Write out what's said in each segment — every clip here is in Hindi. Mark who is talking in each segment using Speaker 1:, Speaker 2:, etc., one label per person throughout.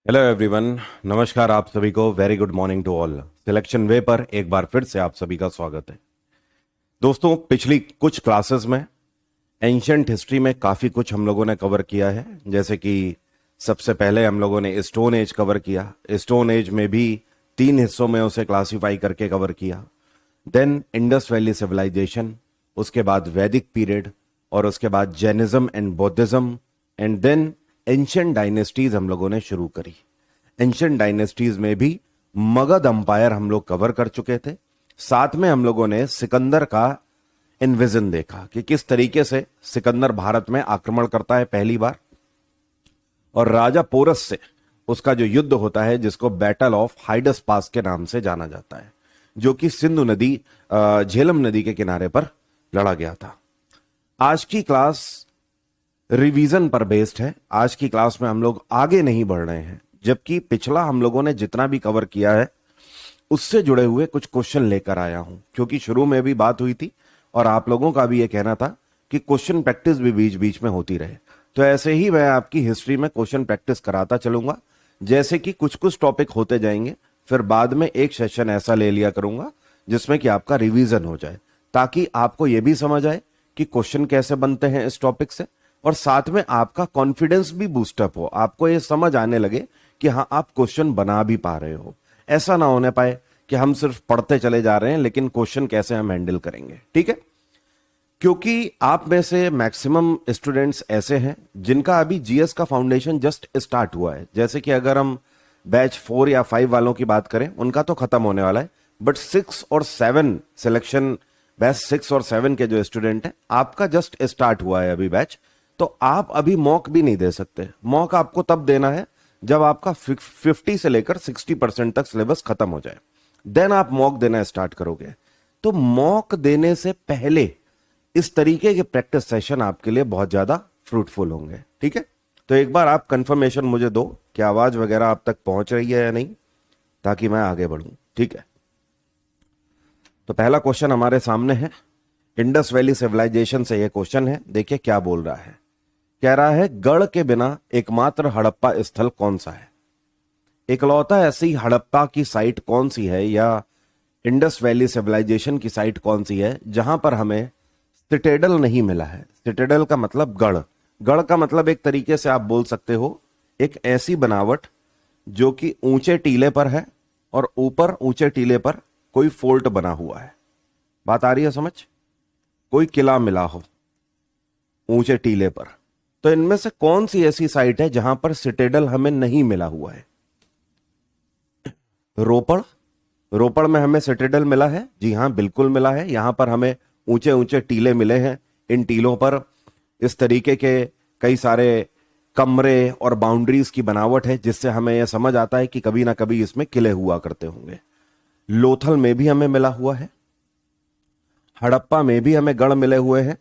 Speaker 1: Hello everyone. नमस्कार आप सभी को। Very good morning to all. Selection way पर एक बार फिर से आप सभी का स्वागत है। दोस्तों, पिछली कुछ क्लासेस में एंशियंट हिस्ट्री में काफ़ी कुछ हम लोगों ने कवर किया है। जैसे कि सबसे पहले हम लोगों ने स्टोन एज कवर किया। स्टोन एज में भी 3 हिस्सों में उसे क्लासिफाई करके कवर किया। देन इंडस वैली सिविलाइजेशन, उसके बाद वैदिक पीरियड, और उसके बाद Jainism and Buddhism, and then ancient dynasties हम लोगों ने शुरू करी। एंशियंट डायनेस्टीज में भी मगध अंपायर हम लोग कवर कर चुके थे। साथ में हम लोगों ने सिकंदर का इन्विजन देखा कि किस तरीके से सिकंदर भारत में आक्रमण करता है पहली बार, और राजा पोरस से उसका जो युद्ध होता है जिसको बैटल ऑफ हाइडस पास के नाम से जाना जाता है, जो कि सिंधु नदी झेलम नदी के किनारे पर लड़ा गया था। आज की क्लास रिवीजन पर बेस्ड है। आज की क्लास में हम लोग आगे नहीं बढ़ रहे हैं, जबकि पिछला हम लोगों ने जितना भी कवर किया है उससे जुड़े हुए कुछ क्वेश्चन लेकर आया हूं, क्योंकि शुरू में भी बात हुई थी और आप लोगों का भी ये कहना था कि क्वेश्चन प्रैक्टिस भी बीच बीच में होती रहे। तो ऐसे ही मैं आपकी हिस्ट्री में क्वेश्चन प्रैक्टिस कराता चलूंगा। जैसे कि कुछ कुछ टॉपिक होते जाएंगे, फिर बाद में एक सेशन ऐसा ले लिया करूंगा जिसमें कि आपका रिवीजन हो जाए, ताकि आपको यह भी समझ आए कि क्वेश्चन कैसे बनते हैं इस टॉपिक से, और साथ में आपका कॉन्फिडेंस भी बूस्टअप हो। आपको ये समझ आने लगे कि हाँ, आप क्वेश्चन बना भी पा रहे हो। ऐसा ना होने पाए कि हम सिर्फ पढ़ते चले जा रहे हैं लेकिन क्वेश्चन कैसे हम हैंडल करेंगे। ठीक है, क्योंकि आप में से मैक्सिमम स्टूडेंट्स ऐसे हैं जिनका अभी जीएस का फाउंडेशन जस्ट स्टार्ट हुआ है। जैसे कि अगर हम बैच 4 या 5 वालों की बात करें, उनका तो खत्म होने वाला है, बट 6 और 7 सिलेक्शन, बैच 6 और 7 के जो स्टूडेंट हैं, आपका जस्ट स्टार्ट हुआ है अभी बैच। तो आप अभी मॉक भी नहीं दे सकते। मॉक आपको तब देना है जब आपका 50 से लेकर 60% तक सिलेबस खत्म हो जाए, देन आप मॉक देना स्टार्ट करोगे। तो मॉक देने से पहले इस तरीके के प्रैक्टिस सेशन आपके लिए बहुत ज्यादा फ्रूटफुल होंगे। ठीक है, तो एक बार आप कंफर्मेशन मुझे दो कि आवाज वगैरह आप तक पहुंच रही है या नहीं, ताकि मैं आगे बढ़ूं। ठीक है, तो पहला क्वेश्चन हमारे सामने है। इंडस वैली सिविलाइजेशन से यह क्वेश्चन है। देखिए क्या बोल रहा है। कह रहा है, गढ़ के बिना एकमात्र हड़प्पा स्थल कौन सा है? इकलौता ऐसी हड़प्पा की साइट कौन सी है, या इंडस वैली सिविलाइजेशन की साइट कौन सी है जहां पर हमें सिटेडल नहीं मिला है? सिटेडल का मतलब गढ़। गढ़ का मतलब एक तरीके से आप बोल सकते हो एक ऐसी बनावट जो कि ऊंचे टीले पर है और ऊपर ऊंचे टीले पर कोई फोर्ट बना हुआ है। बात आ रही है समझ? कोई किला मिला हो ऊंचे टीले पर। तो इनमें से कौन सी ऐसी साइट है जहां पर सिटेडल हमें नहीं मिला हुआ है? रोपड़। रोपड़ में हमें सिटेडल मिला है? जी हां, बिल्कुल मिला है। यहां पर हमें ऊंचे ऊंचे टीले मिले हैं। इन टीलों पर इस तरीके के कई सारे कमरे और बाउंड्रीज की बनावट है, जिससे हमें यह समझ आता है कि कभी ना कभी इसमें किले हुआ करते होंगे। लोथल में भी हमें मिला हुआ है। हड़प्पा में भी हमें गढ़ मिले हुए हैं,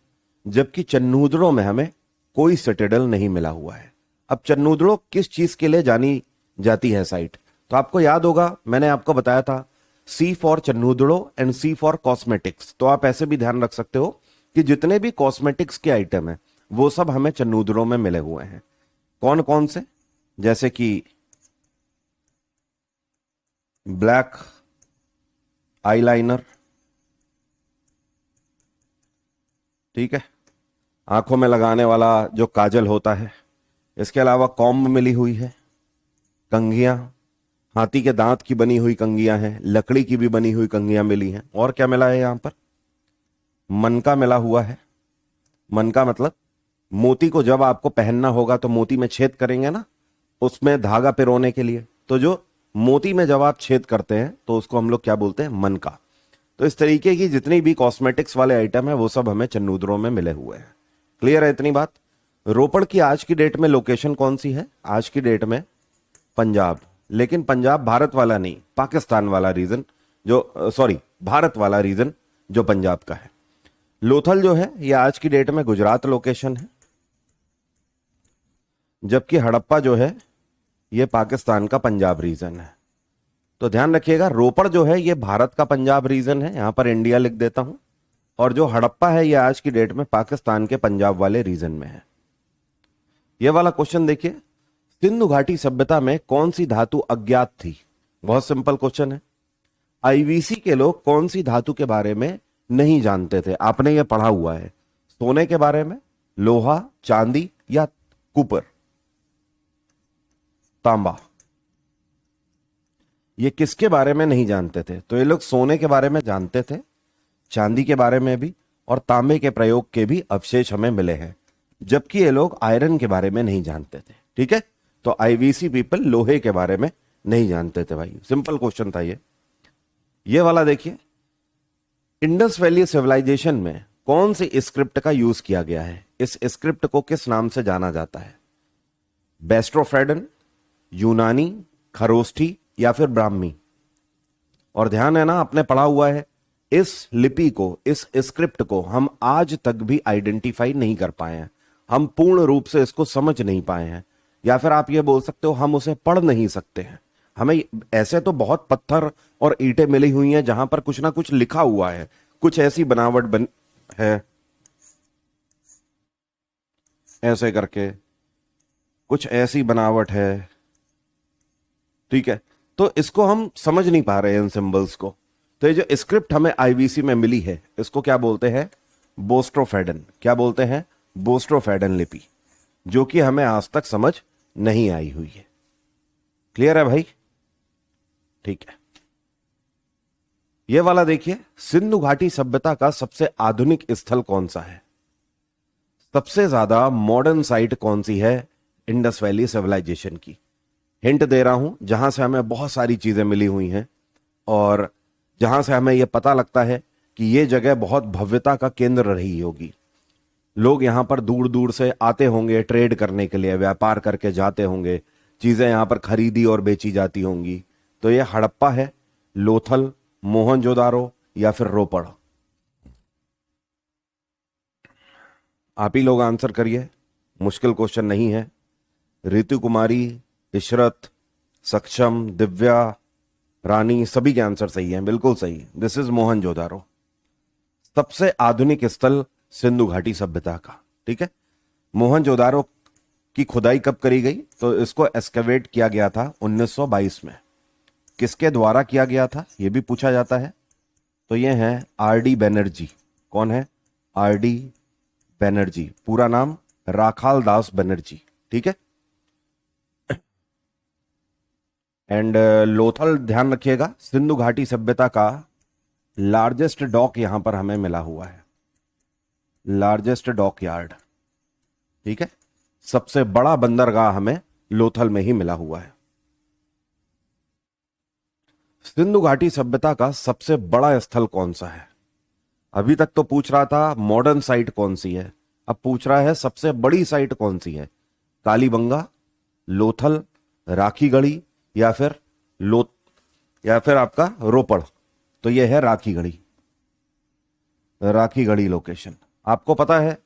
Speaker 1: जबकि चन्नूदड़ों में हमें कोई सिटेडल नहीं मिला हुआ है। अब चन्नूदड़ो किस चीज के लिए जानी जाती है साइट? तो आपको याद होगा, मैंने आपको बताया था C for Chanhudaro and C for cosmetics. तो आप ऐसे भी ध्यान रख सकते हो कि जितने भी कॉस्मेटिक्स के आइटम हैं वो सब हमें चन्नूदड़ो में मिले हुए हैं। कौन कौन से? जैसे कि ब्लैक आईलाइनर, ठीक है, आंखों में लगाने वाला जो काजल होता है। इसके अलावा कॉम्ब मिली हुई है, कंघियां, हाथी के दांत की बनी हुई कंघियां हैं, लकड़ी की भी बनी हुई कंघियां मिली हैं। और क्या मिला है यहां पर? मनका मिला हुआ है। मनका मतलब मोती को जब आपको पहनना होगा तो मोती में छेद करेंगे ना, उसमें धागा पिरोने के लिए। तो जो मोती में जब आप छेद करते हैं तो उसको हम लोग क्या बोलते हैं? मनका। तो इस तरीके की जितनी भी कॉस्मेटिक्स वाले आइटम है वो सब हमें चन्नूदड़ों में मिले हुए हैं। क्लियर है इतनी बात? रोपड़ की आज की डेट में लोकेशन कौन सी है? आज की डेट में पंजाब। लेकिन पंजाब भारत वाला नहीं, पाकिस्तान वाला रीजन, जो सॉरी भारत वाला रीजन जो पंजाब का है। लोथल जो है ये आज की डेट में गुजरात लोकेशन है, जबकि हड़प्पा जो है ये पाकिस्तान का पंजाब रीजन है। तो ध्यान रखिएगा, रोपड़ जो है ये भारत का पंजाब रीजन है, यहां पर इंडिया लिख देता हूं, और जो हड़प्पा है ये आज की डेट में पाकिस्तान के पंजाब वाले रीजन में है। ये वाला क्वेश्चन देखिए, सिंधु घाटी सभ्यता में कौन सी धातु अज्ञात थी? बहुत सिंपल क्वेश्चन है। आईवीसी के लोग कौन सी धातु के बारे में नहीं जानते थे? आपने यह पढ़ा हुआ है। सोने के बारे में, लोहा, चांदी या कुपर, तांबा। ये किसके बारे में नहीं जानते थे? तो ये लोग सोने के बारे में जानते थे, चांदी के बारे में भी, और तांबे के प्रयोग के भी अवशेष हमें मिले हैं, जबकि ये लोग आयरन के बारे में नहीं जानते थे। ठीक है, तो आईवीसी पीपल लोहे के बारे में नहीं जानते थे भाई। सिंपल क्वेश्चन था ये वाला देखिए, इंडस वैली सिविलाइजेशन में कौन सी स्क्रिप्ट का यूज किया गया है? इस स्क्रिप्ट को किस नाम से जाना जाता है? बेस्ट्रोफेडन, यूनानी, खरोष्ठी या फिर ब्राह्मी? और ध्यान है ना, आपने पढ़ा हुआ है, इस लिपि को, इस स्क्रिप्ट को हम आज तक भी आइडेंटिफाई नहीं कर पाए हैं, हम पूर्ण रूप से इसको समझ नहीं पाए हैं, या फिर आप ये बोल सकते हो हम उसे पढ़ नहीं सकते हैं। हमें ऐसे तो बहुत पत्थर और ईंटें मिली हुई हैं जहां पर कुछ ना कुछ लिखा हुआ है, कुछ ऐसी बनावट है, ऐसे करके कुछ ऐसी बनावट है, ठीक है, तो इसको हम समझ नहीं पा रहे हैं इन सिंबल्स को। तो ये जो स्क्रिप्ट हमें आईवीसी में मिली है, इसको क्या बोलते हैं? बोस्ट्रोफेडन। क्या बोलते हैं? बोस्ट्रोफेडन लिपि, जो कि हमें आज तक समझ नहीं आई हुई है। क्लियर है भाई? ठीक है, ये वाला देखिए, सिंधु घाटी सभ्यता का सबसे आधुनिक स्थल कौन सा है? सबसे ज्यादा मॉडर्न साइट कौन सी है इंडस वैली सिविलाइजेशन की? हिंट दे रहा हूं, जहां से हमें बहुत सारी चीजें मिली हुई हैं और जहां से हमें यह पता लगता है कि यह जगह बहुत भव्यता का केंद्र रही होगी। लोग यहां पर दूर दूर से आते होंगे ट्रेड करने के लिए, व्यापार करके जाते होंगे, चीजें यहां पर खरीदी और बेची जाती होंगी। तो यह हड़प्पा है, लोथल, मोहनजोदारो या फिर रोपड़? आप ही लोग आंसर करिए, मुश्किल क्वेश्चन नहीं है। ऋतु कुमारी, इशरत, सक्षम, दिव्या, रानी, सभी के आंसर सही हैं, बिल्कुल सही। दिस इज मोहनजोदारो, सबसे आधुनिक स्थल सिंधु घाटी सभ्यता का। ठीक है, मोहनजोदारो की खुदाई कब करी गई? तो इसको एक्सकवेट किया गया था 1922 में। किसके द्वारा किया गया था, यह भी पूछा जाता है। तो ये हैं आरडी बनर्जी। कौन है? आरडी बनर्जी, पूरा नाम राखाल दास बनर्जी। ठीक है, एंड लोथल ध्यान रखिएगा, सिंधु घाटी सभ्यता का लार्जेस्ट डॉक यहां पर हमें मिला हुआ है, लार्जेस्ट डॉक यार्ड। ठीक है, सबसे बड़ा बंदरगाह हमें लोथल में ही मिला हुआ है। सिंधु घाटी सभ्यता का सबसे बड़ा स्थल कौन सा है? अभी तक तो पूछ रहा था मॉडर्न साइट कौन सी है, अब पूछ रहा है सबसे बड़ी साइट कौन सी है? कालीबंगा, लोथल, राखीगढ़ी या फिर आपका रोपड़? तो यह है राखीगढ़ी, राखीगढ़ी लोकेशन। आपको पता है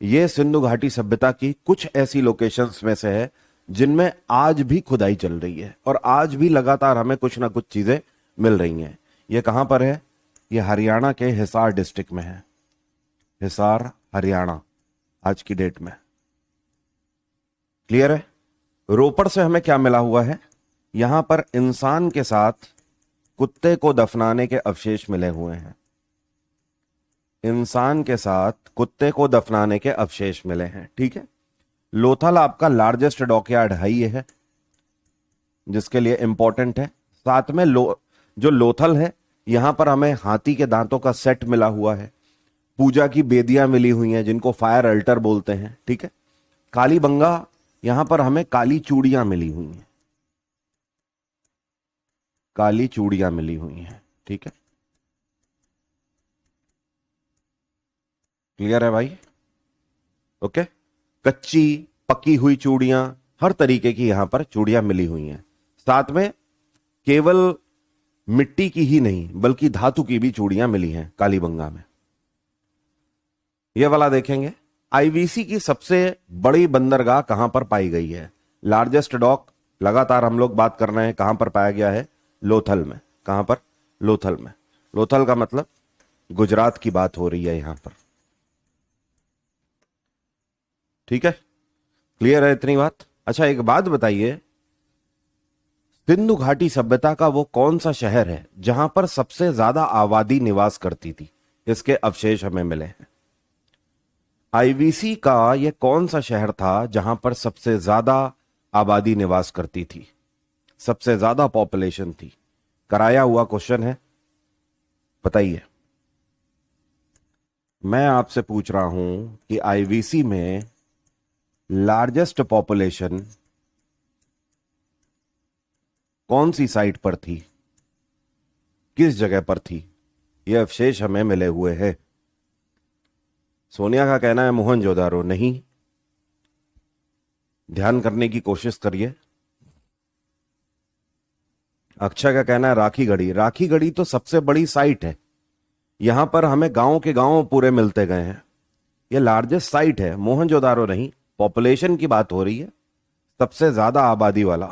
Speaker 1: यह सिंधु घाटी सभ्यता की कुछ ऐसी लोकेशंस में से है जिनमें आज भी खुदाई चल रही है और आज भी लगातार हमें कुछ ना कुछ चीजें मिल रही हैं। यह कहां पर है? यह हरियाणा के हिसार डिस्ट्रिक्ट में है, हिसार हरियाणा आज की डेट में। क्लियर है? रोपड़ से हमें क्या मिला हुआ है? यहां पर इंसान के साथ कुत्ते को दफनाने के अवशेष मिले हुए हैं, इंसान के साथ कुत्ते को दफनाने के अवशेष मिले हैं। ठीक है, लोथल आपका लार्जेस्ट डॉकयार्ड है, ये है जिसके लिए इंपॉर्टेंट है। साथ में जो लोथल है, यहां पर हमें हाथी के दांतों का सेट मिला हुआ है, पूजा की बेदियां मिली हुई हैं जिनको फायर अल्टर बोलते हैं। ठीक है, कालीबंगा, यहां पर हमें काली चूड़ियां मिली हुई हैं, काली चूड़ियां मिली हुई हैं। ठीक है, क्लियर है भाई? ओके, कच्ची पकी हुई चूड़ियां, हर तरीके की यहां पर चूड़ियां मिली हुई हैं। साथ में केवल मिट्टी की ही नहीं बल्कि धातु की भी चूड़ियां मिली हैं कालीबंगा में। यह वाला देखेंगे, आईवीसी की सबसे बड़ी बंदरगाह कहां पर पाई गई है? लार्जेस्ट डॉक लगातार हम लोग बात कर रहे हैं, कहां पर पाया गया है? लोथल में। कहां पर? लोथल में। लोथल का मतलब गुजरात की बात हो रही है यहां पर। ठीक है, क्लियर है इतनी बात? अच्छा एक बात बताइए, सिंधु घाटी सभ्यता का वो कौन सा शहर है जहां पर सबसे ज्यादा आबादी निवास करती थी? इसके अवशेष हमें मिले हैं। आईवीसी का ये कौन सा शहर था जहां पर सबसे ज्यादा आबादी निवास करती थी, सबसे ज्यादा पॉपुलेशन थी? कराया हुआ क्वेश्चन है, बताइए। मैं आपसे पूछ रहा हूं कि आईवीसी में लार्जेस्ट पॉपुलेशन कौन सी साइट पर थी, किस जगह पर थी? ये अवशेष हमें मिले हुए हैं। सोनिया का कहना है मोहनजोदारो, नहीं। ध्यान करने की कोशिश करिए। अक्षय का कहना है राखीगढ़ी। राखीगढ़ी तो सबसे बड़ी साइट है, यहां पर हमें गांव के गांव पूरे मिलते गए हैं। ये लार्जेस्ट साइट है, मोहनजोदारो नहीं। पॉपुलेशन की बात हो रही है, सबसे ज्यादा आबादी वाला।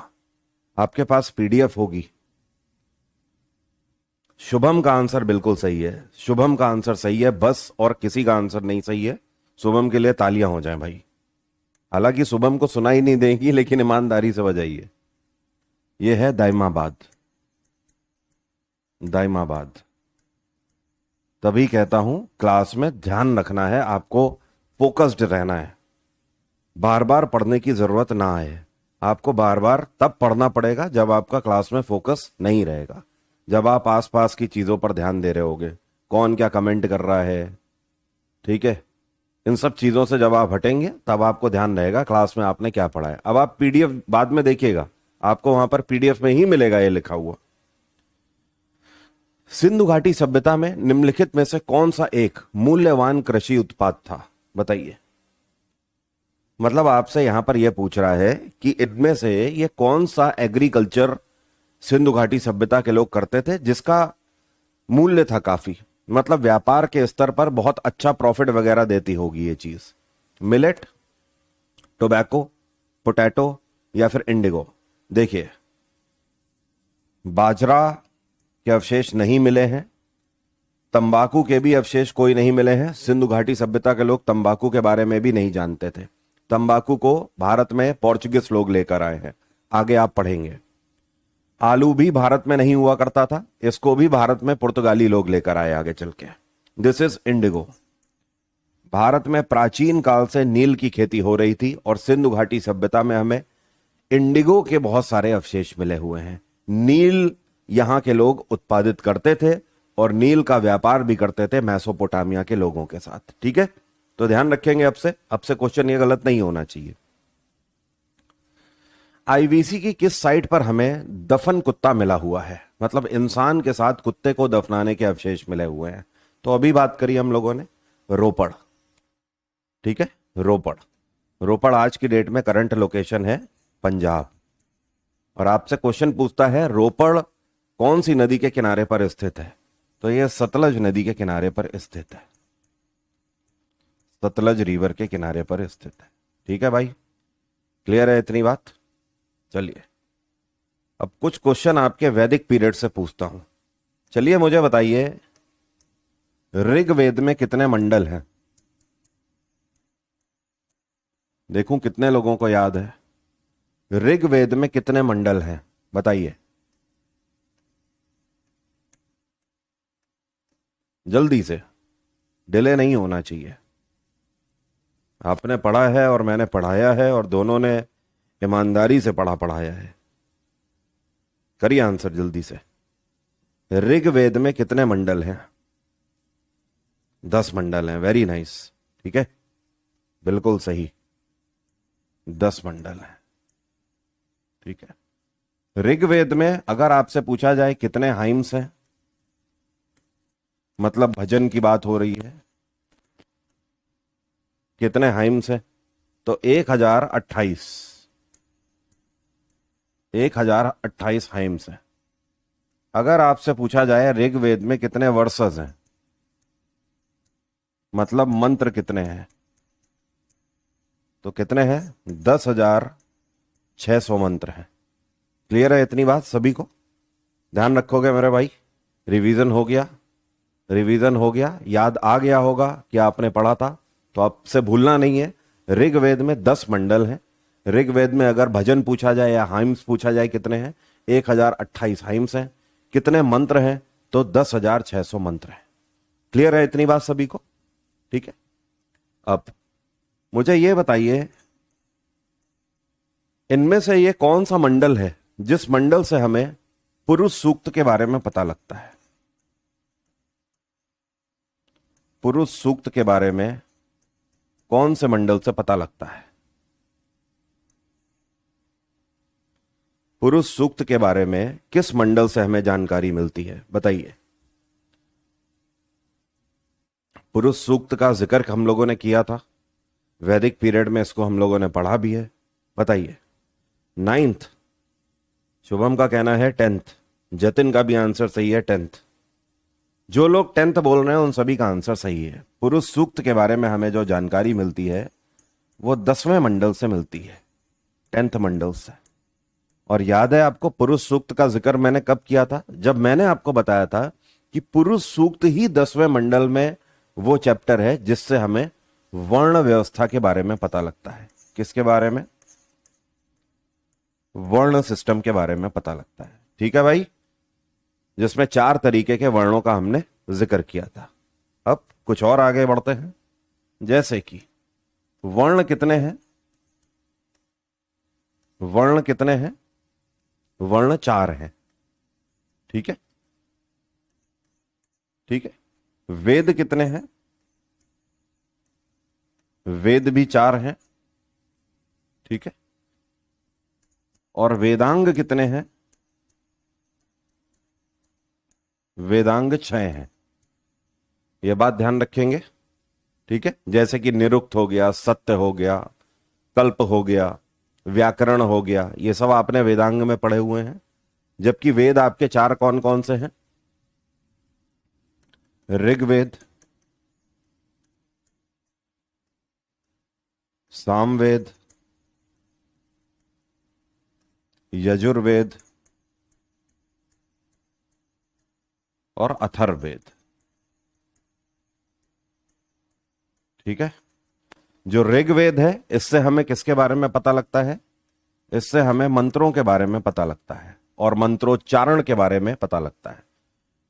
Speaker 1: आपके पास पीडीएफ होगी। शुभम का आंसर बिल्कुल सही है, शुभम का आंसर सही है, बस और किसी का आंसर नहीं सही है। शुभम के लिए तालियां हो जाएं भाई। हालांकि शुभम को सुनाई नहीं देगी, लेकिन ईमानदारी से बजाइए। यह है दाइमाबाद। दाइमाबाद। तभी कहता हूं क्लास में ध्यान रखना है, आपको फोकस्ड रहना है, बार बार पढ़ने की जरूरत ना आए। आपको बार बार तब पढ़ना पड़ेगा जब आपका क्लास में फोकस नहीं रहेगा, जब आप आसपास की चीजों पर ध्यान दे रहे होगे, कौन क्या कमेंट कर रहा है, ठीक है। इन सब चीजों से जब आप हटेंगे तब आपको ध्यान रहेगा क्लास में आपने क्या पढ़ा है। अब आप पीडीएफ बाद में देखिएगा, आपको वहां पर पीडीएफ में ही मिलेगा ये लिखा हुआ। सिंधु घाटी सभ्यता में निम्नलिखित में से कौन सा एक मूल्यवान कृषि उत्पाद था, बताइए। मतलब आपसे यहां पर यह पूछ रहा है कि इनमें से ये कौन सा एग्रीकल्चर सिंधु घाटी सभ्यता के लोग करते थे जिसका मूल्य था काफी, मतलब व्यापार के स्तर पर बहुत अच्छा प्रॉफिट वगैरह देती होगी ये चीज। मिलेट, टोबैको, पोटैटो या फिर इंडिगो? देखिए, बाजरा के अवशेष नहीं मिले हैं, तंबाकू के भी अवशेष कोई नहीं मिले हैं। सिंधु घाटी सभ्यता के लोग तंबाकू के बारे में भी नहीं जानते थे। तंबाकू को भारत में पोर्चुगीज लोग लेकर आए हैं, आगे आप पढ़ेंगे। आलू भी भारत में नहीं हुआ करता था, इसको भी भारत में पुर्तगाली लोग लेकर आए आगे चल के। This is Indigo. भारत में प्राचीन काल से नील की खेती हो रही थी और सिंधु घाटी सभ्यता में हमें इंडिगो के बहुत सारे अवशेष मिले हुए हैं। नील यहां के लोग उत्पादित करते थे और नील का व्यापार भी करते थे मेसोपोटामिया के लोगों के साथ, ठीक है। तो ध्यान रखेंगे, अब से क्वेश्चन ये गलत नहीं होना चाहिए। आईवीसी की किस साइट पर हमें दफन कुत्ता मिला हुआ है, मतलब इंसान के साथ कुत्ते को दफनाने के अवशेष मिले हुए हैं? तो अभी बात करी हम लोगों ने रोपड़, ठीक है। रोपड़, रोपड़ आज की डेट में करंट लोकेशन है पंजाब। और आपसे क्वेश्चन पूछता है रोपड़ कौन सी नदी के किनारे पर स्थित है, तो यह सतलज नदी के किनारे पर स्थित है, सतलज रिवर के किनारे पर स्थित है, ठीक है भाई। क्लियर है इतनी बात? चलिए अब कुछ क्वेश्चन आपके वैदिक पीरियड से पूछता हूं। चलिए मुझे बताइए, ऋग्वेद में कितने मंडल हैं? देखूं कितने लोगों को याद है। ऋग्वेद में कितने मंडल हैं, बताइए जल्दी से, डिले नहीं होना चाहिए। आपने पढ़ा है और मैंने पढ़ाया है और दोनों ने ईमानदारी से पढ़ाया है। करिए आंसर जल्दी से। ऋग्वेद में कितने मंडल हैं? 10 मंडल हैं। वेरी नाइस, ठीक है, बिल्कुल सही, 10 मंडल हैं, ठीक है। ऋग्वेद में अगर आपसे पूछा जाए कितने हाइम्स हैं, मतलब भजन की बात हो रही है, कितने हाइम्स हैं, तो 1028 हाइम्स हैं। अगर आपसे पूछा जाए ऋग्वेद में कितने वर्सेस हैं, मतलब मंत्र कितने हैं, तो कितने हैं? 10,600 मंत्र हैं। क्लियर है इतनी बात सभी को? ध्यान रखोगे मेरे भाई? रिवीजन हो गया, रिवीजन हो गया, याद आ गया होगा कि आपने पढ़ा था, तो आपसे भूलना नहीं है। ऋग्वेद में 10 मंडल हैं। ऋग्वेद में अगर भजन पूछा जाए या हाइम्स पूछा जाए कितने हैं? 1028 हाइम्स हैं। कितने मंत्र हैं? तो 10,600 मंत्र हैं। क्लियर है इतनी बात सभी को? ठीक है। अब मुझे यह बताइए, इनमें से ये कौन सा मंडल है जिस मंडल से हमें पुरुष सूक्त के बारे में पता लगता है? पुरुष सूक्त के बारे में कौन से मंडल से पता लगता है? पुरुष सूक्त के बारे में किस मंडल से हमें जानकारी मिलती है? बताइए। पुरुष सूक्त का जिक्र हम लोगों ने किया था वैदिक पीरियड में, इसको हम लोगों ने पढ़ा भी है। बताइए। 9th। शुभम का कहना है 10th। जतिन का भी आंसर सही है 10th। जो लोग 10th बोल रहे हैं उन सभी का आंसर सही है। पुरुष सूक्त के बारे में हमें जो जानकारी मिलती है वो 10वें मंडल से मिलती है, 10th मंडल से। और याद है आपको पुरुष सूक्त का जिक्र मैंने कब किया था? जब मैंने आपको बताया था कि पुरुष सूक्त ही 10वें मंडल में वो चैप्टर है जिससे हमें वर्ण व्यवस्था के बारे में पता लगता है। किसके बारे में? वर्ण सिस्टम के बारे में पता लगता है। ठीक है भाई, जिसमें 4 तरीके के वर्णों का हमने जिक्र किया था। अब कुछ और आगे बढ़ते हैं, जैसे कि वर्ण कितने हैं? वर्ण कितने हैं? वर्ण 4 हैं। ठीक है, ठीक है। वेद कितने हैं? वेद भी 4 हैं। ठीक है। और वेदांग कितने हैं? वेदांग 6 हैं। यह बात ध्यान रखेंगे। ठीक है, जैसे कि निरुक्त हो गया, सत्य हो गया, कल्प हो गया, व्याकरण हो गया, ये सब आपने वेदांग में पढ़े हुए हैं। जबकि वेद आपके 4 कौन कौन से हैं? ऋग्वेद, सामवेद, यजुर्वेद और अथर्ववेद। ठीक है। जो ऋग्वेद है इससे हमें किसके बारे में पता लगता है? इससे हमें मंत्रों के बारे में पता लगता है और मंत्रोच्चारण के बारे में पता लगता है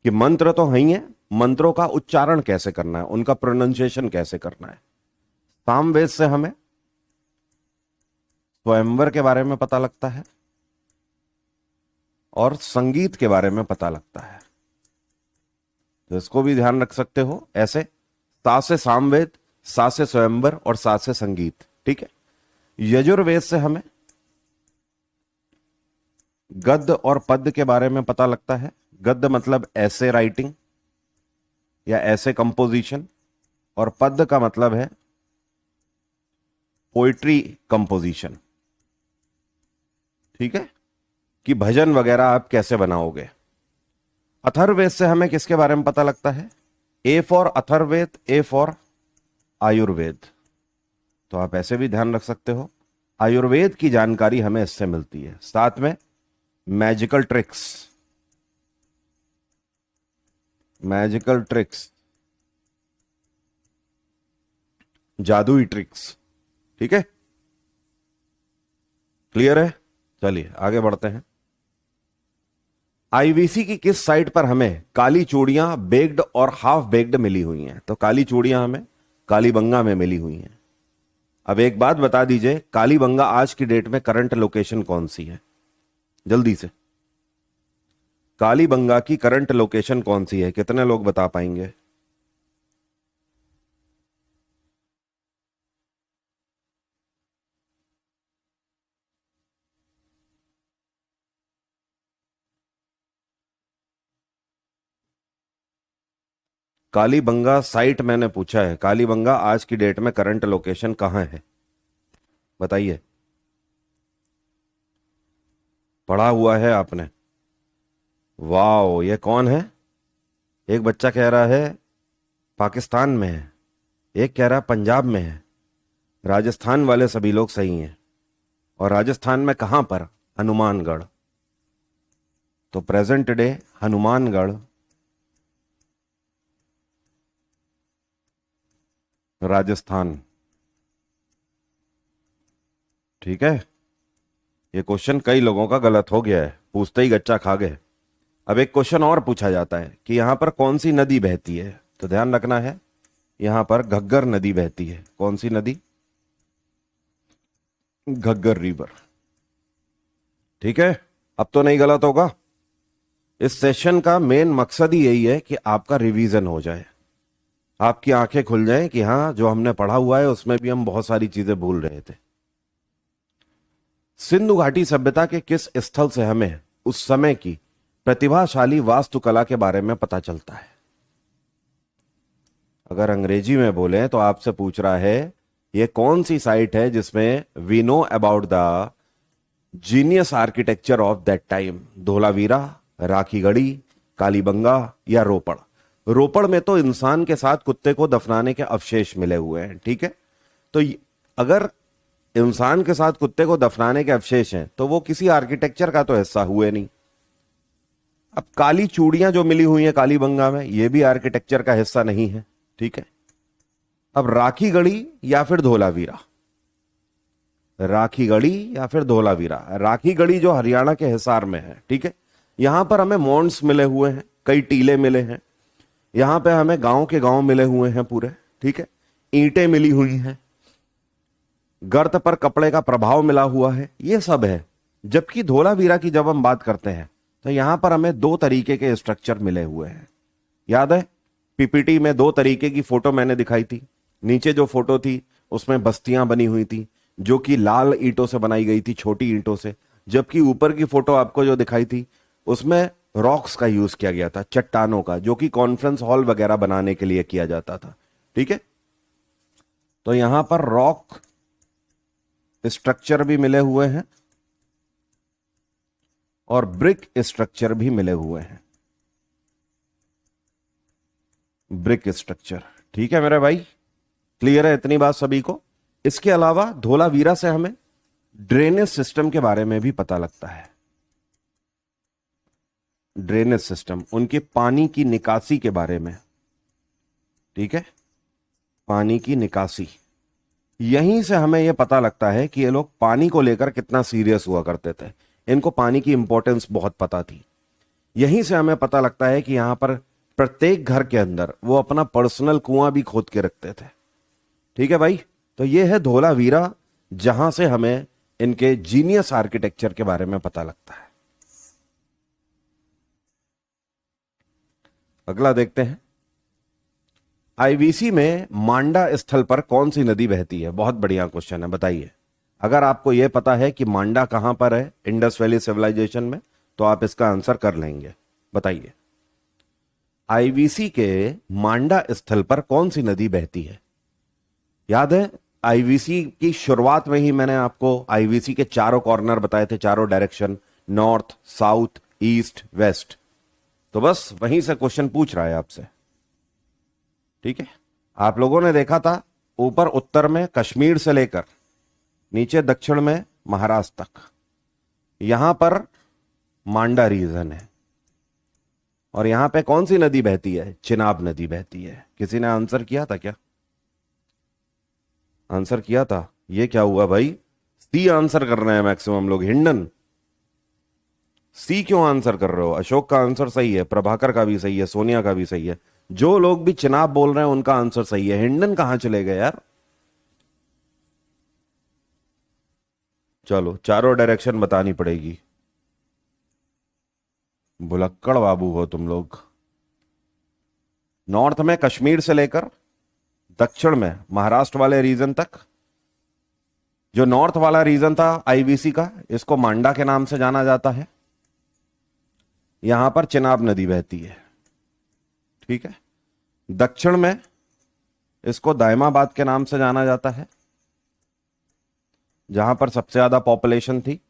Speaker 1: कि मंत्र तो है ही है, मंत्रों का उच्चारण कैसे करना है, उनका प्रोनाउंसिएशन कैसे करना है। सामवेद से हमें स्वयंवर के बारे में पता लगता है और संगीत के बारे में पता लगता है। तो इसको भी ध्यान रख सकते हो ऐसे, सा से सामवेद, सा से स्वयंवर और सा से संगीत। ठीक है। यजुर्वेद से हमें गद्य और पद्य के बारे में पता लगता है। गद्य मतलब ऐसे राइटिंग या ऐसे कंपोजिशन, और पद्य का मतलब है पोइट्री कंपोजिशन। ठीक है, कि भजन वगैरह आप कैसे बनाओगे। अथर्ववेद से हमें किसके बारे में पता लगता है? A for Atharvaveda, A for Ayurveda. तो आप ऐसे भी ध्यान रख सकते हो, आयुर्वेद की जानकारी हमें इससे मिलती है। साथ में मैजिकल ट्रिक्स, मैजिकल ट्रिक्स, जादुई ट्रिक्स। ठीक है, क्लियर है? चलिए आगे बढ़ते हैं। आईवीसी की किस साइट पर हमें काली चूड़ियां बेक्ड और हाफ बेक्ड मिली हुई हैं? तो काली चूड़ियां हमें कालीबंगा में मिली हुई हैं। अब एक बात बता दीजिए, कालीबंगा आज की डेट में करंट लोकेशन कौन सी है? जल्दी से, कालीबंगा की करंट लोकेशन कौन सी है? कितने लोग बता पाएंगे? कालीबंगा साइट मैंने पूछा है, कालीबंगा आज की डेट में करंट लोकेशन कहां है? बताइए। पढ़ा हुआ है आपने? वाओ, ये कौन है? एक बच्चा कह रहा है पाकिस्तान में है, एक कह रहा है पंजाब में है। राजस्थान वाले सभी लोग सही हैं। और राजस्थान में कहां पर? हनुमानगढ़। तो प्रेजेंट डे हनुमानगढ़ राजस्थान। ठीक है, ये क्वेश्चन कई लोगों का गलत हो गया है, पूछते ही गच्चा खा गए। अब एक क्वेश्चन और पूछा जाता है कि यहां पर कौन सी नदी बहती है, तो ध्यान रखना है यहां पर घग्गर नदी बहती है। कौन सी नदी? घग्गर रिवर। ठीक है, अब तो नहीं गलत होगा। इस सेशन का मेन मकसद ही यही है कि आपका रिवीजन हो जाए, आपकी आंखें खुल जाएं कि हाँ, जो हमने पढ़ा हुआ है उसमें भी हम बहुत सारी चीजें भूल रहे थे। सिंधु घाटी सभ्यता के किस स्थल से हमें उस समय की प्रतिभाशाली वास्तुकला के बारे में पता चलता है? अगर अंग्रेजी में बोले तो आपसे पूछ रहा है ये कौन सी साइट है जिसमें we know about the genius architecture of that time? Dholavira, Rakhigarhi, Kalibanga या रोपड़? रोपड़ में तो इंसान के साथ कुत्ते को दफनाने के अवशेष मिले हुए हैं। ठीक है, तो अगर इंसान के साथ कुत्ते को दफनाने के अवशेष हैं तो वो किसी आर्किटेक्चर का तो हिस्सा हुए नहीं। अब काली चूड़ियां जो मिली हुई हैं कालीबंगा में, ये भी आर्किटेक्चर का हिस्सा नहीं है। ठीक है, अब राखीगढ़ी या फिर धोलावीरा? राखीगढ़ी या फिर धोलावीरा? राखीगढ़ी जो हरियाणा के हिसार में है। ठीक है, यहां पर हमें मॉन्ड्स मिले हुए हैं, कई टीले मिले हैं, यहां पे हमें गांव के गांव मिले हुए हैं पूरे। ठीक है, ईंटें मिली हुई हैं, गर्त पर कपड़े का प्रभाव मिला हुआ है, ये सब है। जबकि धोलावीरा की जब हम बात करते हैं तो यहां पर हमें दो तरीके के स्ट्रक्चर मिले हुए हैं। याद है, पीपीटी में दो तरीके की फोटो मैंने दिखाई थी। नीचे जो फोटो थी उसमें बस्तियां बनी हुई थी जो कि लाल ईंटों से बनाई गई थी, छोटी ईंटों से। जबकि ऊपर की फोटो आपको जो दिखाई थी उसमें रॉक्स का यूज किया गया था, चट्टानों का, जो कि कॉन्फ्रेंस हॉल वगैरह बनाने के लिए किया जाता था। ठीक है, तो यहां पर रॉक स्ट्रक्चर भी मिले हुए हैं और ब्रिक स्ट्रक्चर भी मिले हुए हैं। Brick structure. ठीक है मेरे भाई, क्लियर है इतनी बात सभी को? इसके अलावा धोलावीरा से हमें ड्रेनेज सिस्टम के बारे में भी पता लगता है। ड्रेनेज सिस्टम, उनके पानी की निकासी के बारे में। ठीक है, पानी की निकासी, यहीं से हमें यह पता लगता है कि ये लोग पानी को लेकर कितना सीरियस हुआ करते थे। इनको पानी की इंपॉर्टेंस बहुत पता थी। यहीं से हमें पता लगता है कि यहां पर प्रत्येक घर के अंदर वो अपना पर्सनल कुआं भी खोद के रखते थे। ठीक है भाई, तो ये है धोलावीरा, जहां से हमें इनके जीनियस आर्किटेक्चर के बारे में पता लगता है। अगला देखते हैं, आईवीसी में मांडा स्थल पर कौन सी नदी बहती है? बहुत बढ़िया क्वेश्चन है, बताइए। अगर आपको यह पता है कि मांडा कहां पर है इंडस वैली सिविलाइजेशन में, तो आप इसका आंसर कर लेंगे। बताइए, आईवीसी के मांडा स्थल पर कौन सी नदी बहती है? याद है, आईवीसी की शुरुआत में ही मैंने आपको आईवीसी के चारों कॉर्नर बताए थे, चारों direction, north, south, east, west. तो बस वहीं से क्वेश्चन पूछ रहा है आपसे। ठीक है, आप लोगों ने देखा था ऊपर उत्तर में कश्मीर से लेकर नीचे दक्षिण में महाराष्ट्र तक, यहां पर मांडा रीजन है। और यहां पे कौन सी नदी बहती है? चिनाब नदी बहती है। किसी ने आंसर किया था क्या? आंसर किया था? ये क्या हुआ भाई, सी आंसर कर रहे हैं मैक्सिमम लोग। हिंडन, सी क्यों आंसर कर रहे हो? अशोक का आंसर सही है, प्रभाकर का भी सही है, सोनिया का भी सही है। जो लोग भी चिनाब बोल रहे हैं उनका आंसर सही है। हिंडन कहां चले गए यार? चलो, चारों डायरेक्शन बतानी पड़ेगी। भुलक्कड़ बाबू हो तुम लोग। नॉर्थ में कश्मीर से लेकर दक्षिण में महाराष्ट्र वाले रीजन तक, जो नॉर्थ वाला रीजन था आईवीसी का, इसको मांडा के नाम से जाना जाता है। यहां पर चिनाब नदी बहती है। ठीक है, दक्षिण में इसको दायमाबाद के नाम से जाना जाता है, जहां पर सबसे ज्यादा पॉपुलेशन थी,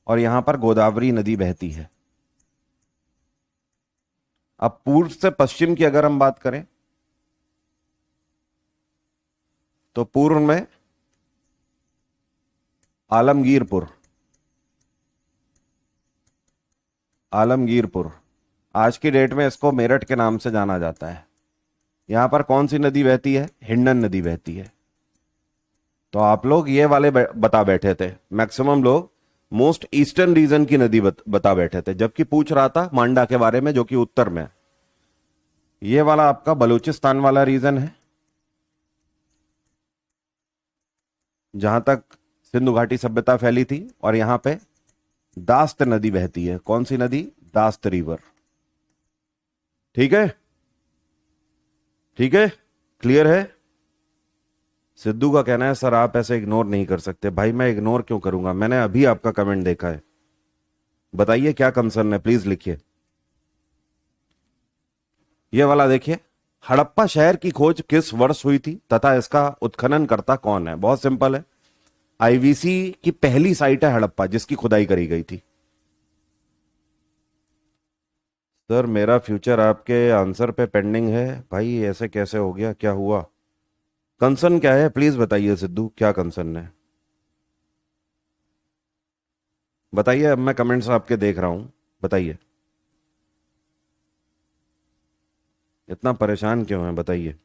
Speaker 1: और यहां पर गोदावरी नदी बहती है। अब पूर्व से पश्चिम की अगर हम बात करें तो पूर्व में आलमगीरपुर, आलमगीरपुर, आज की डेट में इसको मेरठ के नाम से जाना जाता है। यहां पर कौन सी नदी बहती है? हिंडन नदी बहती है। तो आप लोग ये वाले बता बैठे थे, मैक्सिमम लोग मोस्ट ईस्टर्न रीजन की नदी बता बैठे थे, जबकि पूछ रहा था मांडा के बारे में जो कि उत्तर में है। ये वाला आपका बलूचिस्तान वाला रीजन है, जहां तक सिंधु घाटी सभ्यता फैली थी, और यहां पे दास्त नदी बहती है। कौन सी नदी? दास्त रिवर। ठीक है, ठीक है, क्लियर है। सिद्धू का कहना है सर आप ऐसे इग्नोर नहीं कर सकते। भाई मैं इग्नोर क्यों करूंगा, मैंने अभी आपका कमेंट देखा है। बताइए क्या कंसर्न है, प्लीज लिखिए। ये वाला देखिए, हड़प्पा शहर की खोज किस वर्ष हुई थी तथा इसका उत्खनन करता कौन है? बहुत सिंपल है, आईवीसी की पहली साइट है हड़प्पा जिसकी खुदाई करी गई थी। सर मेरा फ्यूचर आपके आंसर पे पेंडिंग है। भाई ऐसे कैसे हो गया, क्या हुआ? कंसर्न क्या है प्लीज बताइए सिद्धू, क्या कंसर्न है बताइए। अब मैं कमेंट्स आपके देख रहा हूं, बताइए। इतना परेशान क्यों है बताइए।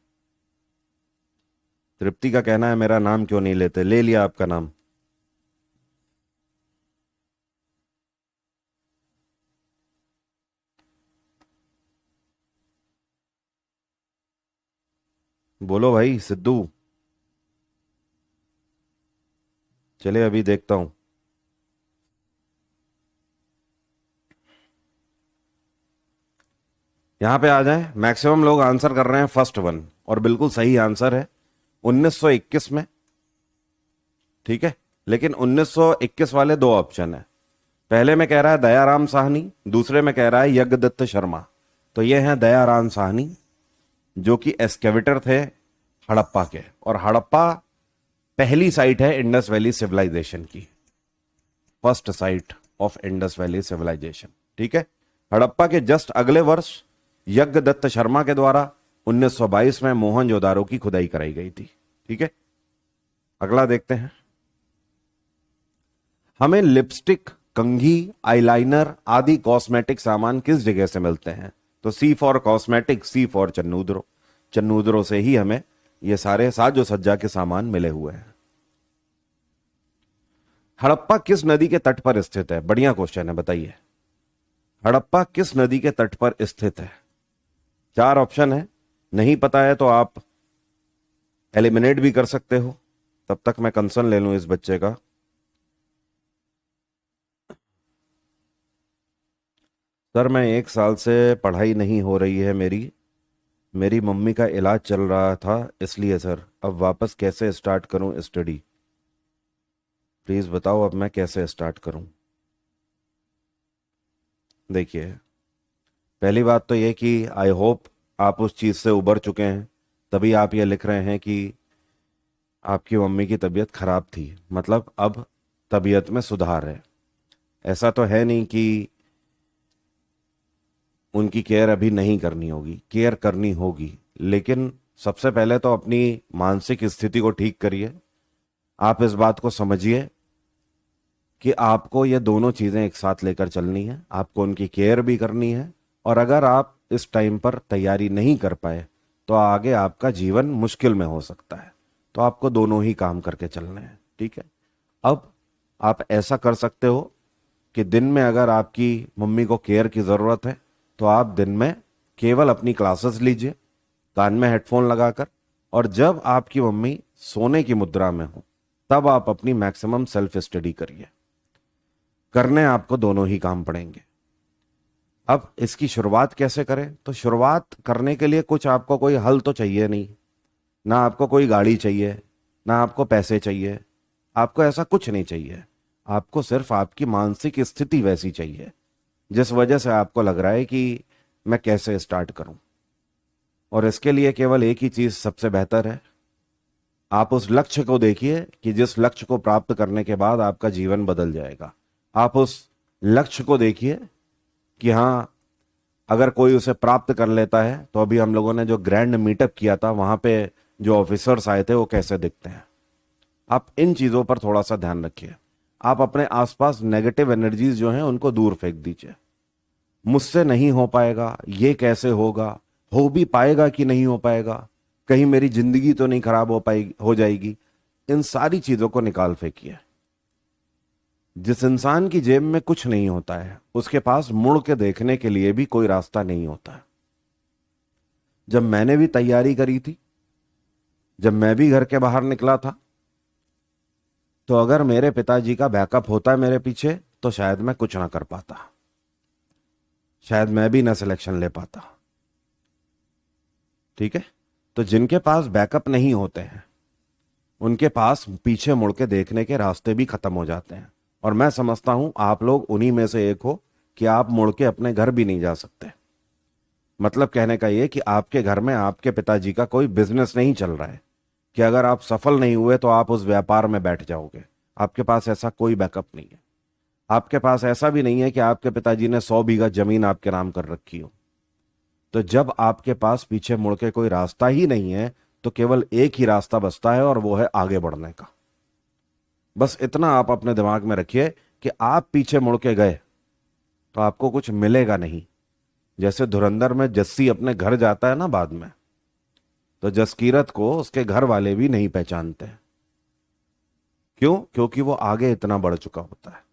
Speaker 1: तृप्ति का कहना है मेरा नाम क्यों नहीं लेते, ले लिया आपका नाम। बोलो भाई सिद्धू। चले अभी देखता हूं। यहां पे आ जाएं, मैक्सिमम लोग आंसर कर रहे हैं फर्स्ट वन, और बिल्कुल सही आंसर है 1921 में। ठीक है, लेकिन 1921 वाले दो ऑप्शन है। पहले में कह रहा है दयाराम साहनी, दूसरे में कह रहा है यज्ञदत्त शर्मा। तो ये हैं दयाराम साहनी, जो कि एस्केवेटर थे हड़प्पा के, और हड़प्पा पहली साइट है इंडस वैली सिविलाइजेशन की, first site of Indus valley civilization. ठीक है, हड़प्पा के जस्ट अगले वर्ष यज्ञदत्त शर्मा के द्वारा 1922 में मोहनजोदारो की खुदाई कराई गई थी। ठीक है, अगला देखते हैं। हमें लिपस्टिक, कंघी, आईलाइनर आदि कॉस्मेटिक सामान किस जगह से मिलते हैं? तो सी फॉर कॉस्मेटिक, सी फॉर चन्नूदरो। चन्नूदरो से ही हमें ये सारे साजो सज्जा के सामान मिले हुए हैं। हड़प्पा किस नदी के तट पर स्थित है? बढ़िया क्वेश्चन है, बताइए। हड़प्पा किस नदी के तट पर स्थित है? चार ऑप्शन है, नहीं पता है तो आप एलिमिनेट भी कर सकते हो। तब तक मैं कंसर्न ले लूं इस बच्चे का। सर मैं 1 साल से पढ़ाई नहीं हो रही है मेरी, मेरी मम्मी का इलाज चल रहा था इसलिए सर। अब वापस कैसे स्टार्ट करूं स्टडी, प्लीज बताओ अब मैं कैसे स्टार्ट करूं। देखिए, पहली बात तो ये कि आई होप आप उस चीज से उबर चुके हैं, तभी आप ये लिख रहे हैं कि आपकी मम्मी की तबीयत खराब थी, मतलब अब तबीयत में सुधार है। ऐसा तो है नहीं कि उनकी केयर अभी नहीं करनी होगी, केयर करनी होगी, लेकिन सबसे पहले तो अपनी मानसिक स्थिति को ठीक करिए। आप इस बात को समझिए कि आपको ये दोनों चीजें एक साथ लेकर चलनी है, आपको उनकी केयर भी करनी है, और अगर आप इस टाइम पर तैयारी नहीं कर पाए तो आगे आपका जीवन मुश्किल में हो सकता है। तो आपको दोनों ही काम करके चलने हैं। ठीक है, अब आप ऐसा कर सकते हो कि दिन में अगर आपकी मम्मी को केयर की ज़रूरत है तो आप दिन में केवल अपनी क्लासेस लीजिए कान में हेडफोन लगाकर, और जब आपकी मम्मी सोने की मुद्रा में हो तब आप अपनी मैक्सिमम सेल्फ स्टडी करिए। करने आपको दोनों ही काम पड़ेंगे। अब इसकी शुरुआत कैसे करें? तो शुरुआत करने के लिए कुछ आपको कोई हल तो चाहिए नहीं, ना आपको कोई गाड़ी चाहिए, ना आपको पैसे चाहिए, आपको ऐसा कुछ नहीं चाहिए। आपको सिर्फ आपकी मानसिक स्थिति वैसी चाहिए जिस वजह से आपको लग रहा है कि मैं कैसे स्टार्ट करूं। और इसके लिए केवल एक ही चीज सबसे बेहतर है, आप उस लक्ष्य को देखिए कि जिस लक्ष्य को प्राप्त करने के बाद आपका जीवन बदल जाएगा। आप उस लक्ष्य को देखिए कि हाँ, अगर कोई उसे प्राप्त कर लेता है तो अभी हम लोगों ने जो ग्रैंड मीटअप किया था वहां पे जो ऑफिसर्स आए थे वो कैसे दिखते हैं। आप इन चीजों पर थोड़ा सा ध्यान रखिए। आप अपने आसपास नेगेटिव एनर्जीज जो हैं उनको दूर फेंक दीजिए। मुझसे नहीं हो पाएगा, ये कैसे होगा, हो भी पाएगा कि नहीं हो पाएगा, कहीं मेरी जिंदगी तो नहीं खराब हो जाएगी, इन सारी चीजों को निकाल फेंकिए। जिस इंसान की जेब में कुछ नहीं होता है उसके पास मुड़ के देखने के लिए भी कोई रास्ता नहीं होता है। जब मैंने भी तैयारी करी थी, जब मैं भी घर के बाहर निकला था, तो अगर मेरे पिताजी का बैकअप होता मेरे पीछे तो शायद मैं कुछ ना कर पाता, शायद मैं भी ना सिलेक्शन ले पाता। ठीक है, तो जिनके पास बैकअप नहीं होते हैं उनके पास पीछे मुड़ के देखने के रास्ते भी खत्म हो जाते हैं। और मैं समझता हूं आप लोग उन्हीं में से एक हो कि आप मुड़ के अपने घर भी नहीं जा सकते। मतलब कहने का ये कि आपके घर में आपके पिताजी का कोई बिजनेस नहीं चल रहा है कि अगर आप सफल नहीं हुए तो आप उस व्यापार में बैठ जाओगे। आपके पास ऐसा कोई बैकअप नहीं है। आपके पास ऐसा भी नहीं है कि आपके पिताजी ने 100 बीघा जमीन आपके नाम कर रखी हो। तो जब आपके पास पीछे मुड़ के कोई रास्ता ही नहीं है तो केवल एक ही रास्ता बचता है और वो है आगे बढ़ने का। बस इतना आप अपने दिमाग में रखिए कि आप पीछे मुड़ के गए तो आपको कुछ मिलेगा नहीं। जैसे धुरंधर में जस्सी अपने घर जाता है ना बाद में, तो जसकीरत को उसके घर वाले भी नहीं पहचानते। क्यों? क्योंकि वो आगे इतना बढ़ चुका होता है।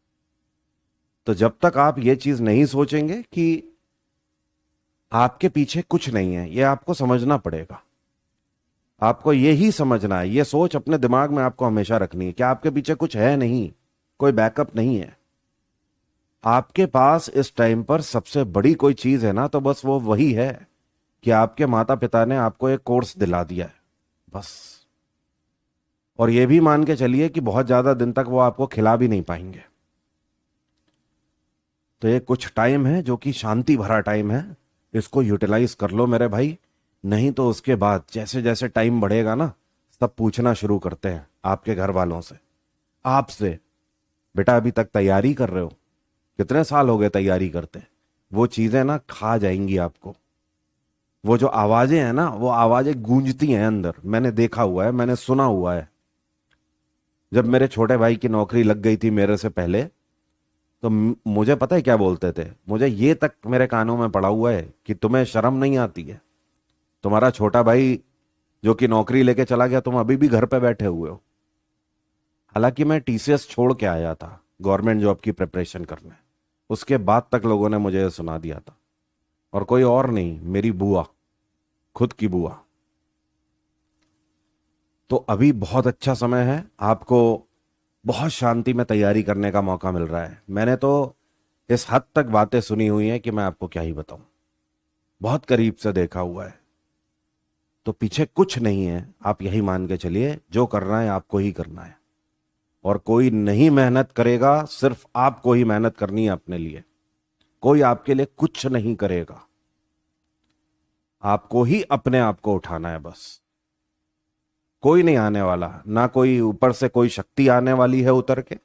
Speaker 1: तो जब तक आप ये चीज नहीं सोचेंगे कि आपके पीछे कुछ नहीं है, ये आपको समझना पड़ेगा। आपको यही समझना है, ये सोच अपने दिमाग में आपको हमेशा रखनी है कि आपके पीछे कुछ है नहीं, कोई बैकअप नहीं है। आपके पास इस टाइम पर सबसे बड़ी कोई चीज है ना तो बस वो वही है कि आपके माता पिता ने आपको एक कोर्स दिला दिया है, बस। और ये भी मान के चलिए कि बहुत ज्यादा दिन तक वो आपको खिला भी नहीं पाएंगे। तो ये कुछ टाइम है जो कि शांति भरा टाइम है, इसको यूटिलाइज कर लो मेरे भाई। नहीं तो उसके बाद जैसे जैसे टाइम बढ़ेगा ना, सब पूछना शुरू करते हैं आपके घर वालों से, आपसे, बेटा अभी तक तैयारी कर रहे हो, कितने साल हो गए तैयारी करते। वो चीजें ना खा जाएंगी आपको। वो जो आवाजें हैं ना, वो आवाजें गूंजती हैं अंदर। मैंने देखा हुआ है, मैंने सुना हुआ है। जब मेरे छोटे भाई की नौकरी लग गई थी मेरे से पहले, तो मुझे पता है क्या बोलते थे। मुझे ये तक मेरे कानों में पड़ा हुआ है कि तुम्हें शर्म नहीं आती है, तुम्हारा छोटा भाई जो कि नौकरी लेके चला गया, तुम अभी भी घर पे बैठे हुए हो। हालांकि मैं टीसीएस छोड़ के आया था गवर्नमेंट जॉब की प्रिपरेशन करने, उसके बाद तक लोगों ने मुझे सुना दिया था। और कोई और नहीं, मेरी बुआ, खुद की बुआ। तो अभी बहुत अच्छा समय है, आपको बहुत शांति में तैयारी करने का मौका मिल रहा है। मैंने तो इस हद तक बातें सुनी हुई हैं कि मैं आपको क्या ही बताऊं, बहुत करीब से देखा हुआ है। तो पीछे कुछ नहीं है, आप यही मान के चलिए, जो करना है आपको ही करना है। और कोई नहीं मेहनत करेगा, सिर्फ आपको ही मेहनत करनी है अपने लिए। कोई आपके लिए कुछ नहीं करेगा, आपको ही अपने आप को उठाना है बस। कोई नहीं आने वाला, ना कोई ऊपर से कोई शक्ति आने वाली है उतर के,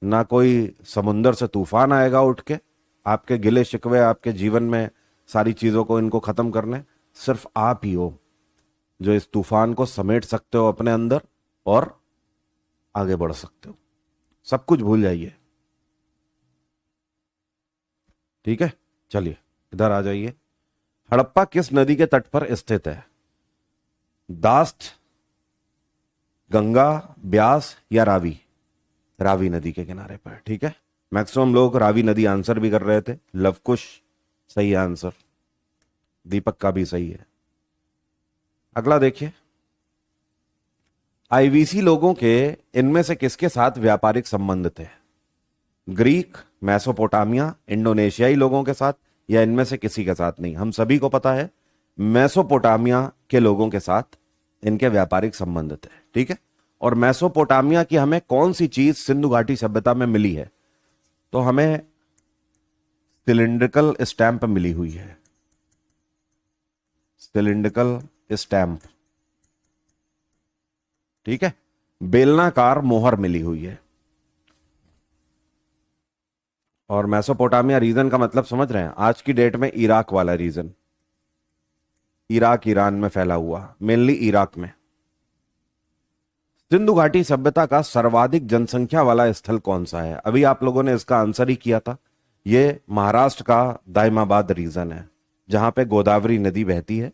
Speaker 1: ना कोई समुंदर से तूफान आएगा उठ के आपके गिले शिकवे, आपके जीवन में सारी चीजों को इनको खत्म करने। सिर्फ आप ही हो जो इस तूफान को समेट सकते हो अपने अंदर और आगे बढ़ सकते हो। सब कुछ भूल जाइए, ठीक है? चलिए इधर आ जाइए। हड़प्पा किस नदी के तट पर स्थित है? दास्त, गंगा, ब्यास या रावी? रावी नदी के किनारे पर, ठीक है। मैक्सिमम लोग रावी नदी आंसर भी कर रहे थे। लवकुश सही आंसर, दीपक का भी सही है। अगला देखिए, आईवीसी लोगों के इनमें से किसके साथ व्यापारिक संबंध थे? ग्रीक, मेसोपोटामिया, इंडोनेशियाई लोगों के साथ, या इनमें से किसी के साथ नहीं? हम सभी को पता है मेसोपोटामिया के लोगों के साथ इनके व्यापारिक संबंध थे, ठीक है। और मेसोपोटामिया की हमें कौन सी चीज सिंधु घाटी सभ्यता में मिली है? तो हमें सिलिंड्रिकल स्टैंप मिली हुई है, सिलिंड्रिकल स्टैंप, ठीक है। बेलनाकार मोहर मिली हुई है। और मेसोपोटामिया रीजन का मतलब समझ रहे हैं? आज की डेट में इराक वाला रीजन, इराक ईरान में फैला हुआ, मेनली इराक में। सिंधु घाटी सभ्यता का सर्वाधिक जनसंख्या वाला स्थल कौन सा है? अभी आप लोगों ने इसका आंसर ही किया था। यह महाराष्ट्र का दाइमाबाद रीजन है, जहां पे गोदावरी नदी बहती है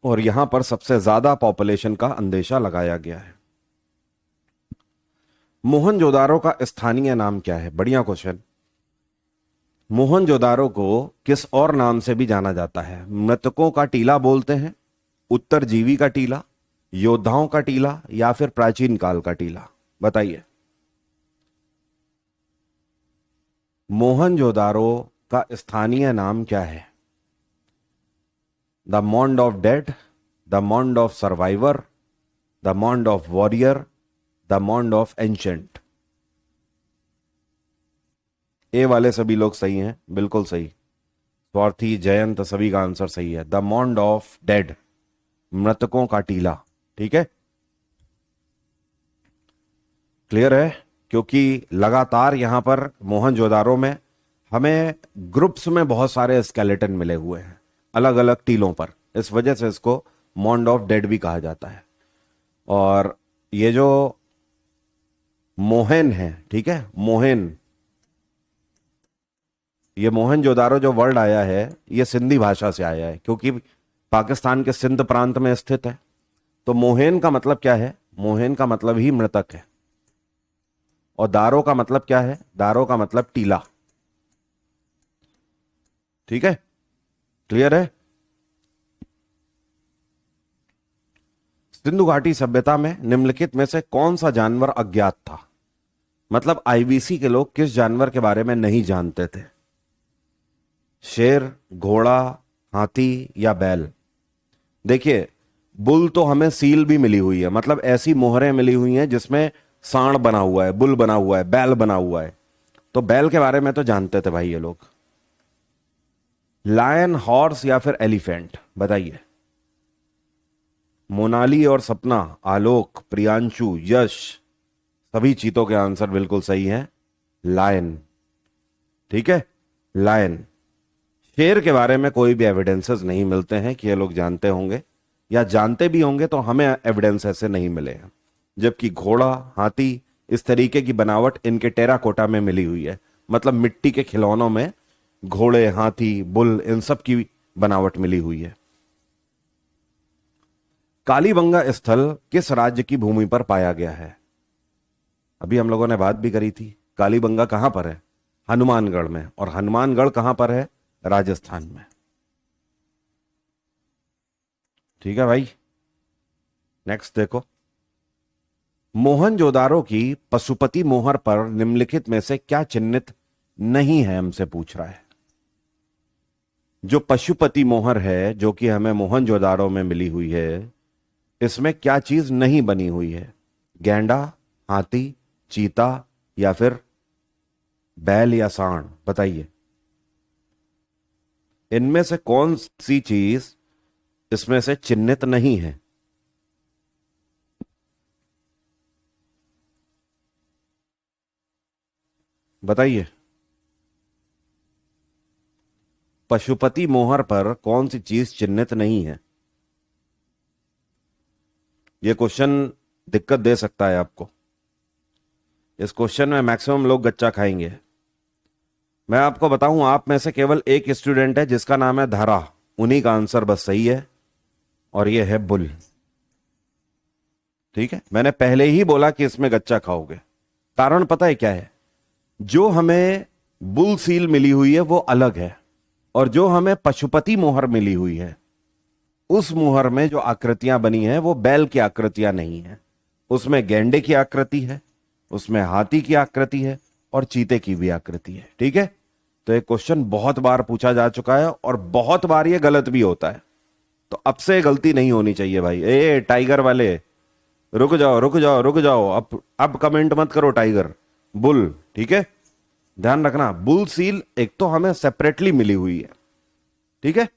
Speaker 1: और यहां पर सबसे ज्यादा पॉपुलेशन का अंदेशा लगाया गया है। मोहनजोदारो का स्थानीय नाम क्या है? बढ़िया क्वेश्चन। मोहनजोदारो को किस और नाम से भी जाना जाता है? मृतकों का टीला बोलते हैं, उत्तरजीवी का टीला, योद्धाओं का टीला, या फिर प्राचीन काल का टीला? बताइए। मोहनजोदारो का स्थानीय नाम क्या है? The mound of dead, the mound of survivor, the mound of warrior, the mound of ancient? ए वाले सभी लोग सही हैं, बिल्कुल सही। स्वार्थी, जयंत, सभी का आंसर सही है। द मॉन्ड ऑफ डेड, मृतकों का टीला। ठीक है, क्लियर है? क्योंकि लगातार यहां पर मोहनजोदारो में हमें ग्रुप्स में बहुत सारे स्केलेटन मिले हुए हैं अलग अलग टीलों पर, इस वजह से इसको मॉन्ड ऑफ डेड भी कहा जाता है। और ये जो मोहन है, ठीक है, मोहन, ये मोहनजोदारो जो वर्ड आया है ये सिंधी भाषा से आया है, क्योंकि पाकिस्तान के सिंध प्रांत में स्थित है। तो मोहन का मतलब क्या है? मोहन का मतलब ही मृतक है। और दारो का मतलब क्या है? दारो का मतलब टीला। ठीक है, क्लियर है? सिंधु घाटी सभ्यता में निम्नलिखित में से कौन सा जानवर अज्ञात था? मतलब आईवीसी के लोग किस जानवर के बारे में नहीं जानते थे? शेर, घोड़ा, हाथी या बैल? देखिए, बुल तो हमें सील भी मिली हुई है, मतलब ऐसी मोहरें मिली हुई हैं जिसमें सांड बना हुआ है, बुल बना हुआ है, बैल बना हुआ है। तो बैल के बारे में तो जानते थे भाई ये लोग। लायन, हॉर्स या फिर एलिफेंट? बताइए। मोनाली और सपना, आलोक, प्रियांशु, यश, सभी चीतों के आंसर बिल्कुल सही हैं। लायन। ठीक है, लायन। शेर के बारे में कोई भी एविडेंसेस नहीं मिलते हैं कि ये लोग जानते होंगे, या जानते भी होंगे तो हमें एविडेंस ऐसे नहीं मिले हैं। जबकि घोड़ा, हाथी, इस तरीके की बनावट इनके टेराकोटा में मिली हुई है, मतलब मिट्टी के खिलौनों में घोड़े, हाथी, बुल, इन सब की बनावट मिली हुई है। कालीबंगा स्थल किस राज्य की भूमि पर पाया गया है? अभी हम लोगों ने बात भी करी थी। कालीबंगा कहां पर है? हनुमानगढ़ में। और हनुमानगढ़ कहां पर है? राजस्थान में। ठीक है भाई, नेक्स्ट देखो। मोहनजोदारो की पशुपति मोहर पर निम्नलिखित में से क्या चिन्हित नहीं है, हमसे पूछ रहा है। जो पशुपति मोहर है जो कि हमें मोहनजोदारो में मिली हुई है, इसमें क्या चीज नहीं बनी हुई है? गैंडा, हाथी, चीता या फिर बैल या सांड? बताइए, इनमें से कौन सी चीज इसमें से चिन्हित नहीं है? बताइए, पशुपति मोहर पर कौन सी चीज चिन्हित नहीं है? यह क्वेश्चन दिक्कत दे सकता है आपको। इस क्वेश्चन में मैक्सिमम लोग गच्चा खाएंगे। मैं आपको बताऊं, आप में से केवल एक स्टूडेंट है जिसका नाम है धारा, उन्हीं का आंसर बस सही है, और यह है बुल। ठीक है, मैंने पहले ही बोला कि इसमें गच्चा खाओगे। कारण पता है क्या है? जो हमें बुल सील मिली हुई है वो अलग है, और जो हमें पशुपति मोहर मिली हुई है उस मोहर में जो आकृतियां बनी हैं वो बैल की आकृतियां नहीं है। उसमें गैंडे की आकृति है, उसमें हाथी की आकृति है, और चीते की भी आकृति है। ठीक है, तो ये क्वेश्चन बहुत बार पूछा जा चुका है और बहुत बार ये गलत भी होता है, तो अब से गलती नहीं होनी चाहिए भाई। ए टाइगर वाले, रुक जाओ रुक जाओ रुक जाओ, अब कमेंट मत करो टाइगर, बुल। ठीक है, ध्यान रखना, बुल सील एक तो हमें सेपरेटली मिली हुई है, ठीक है,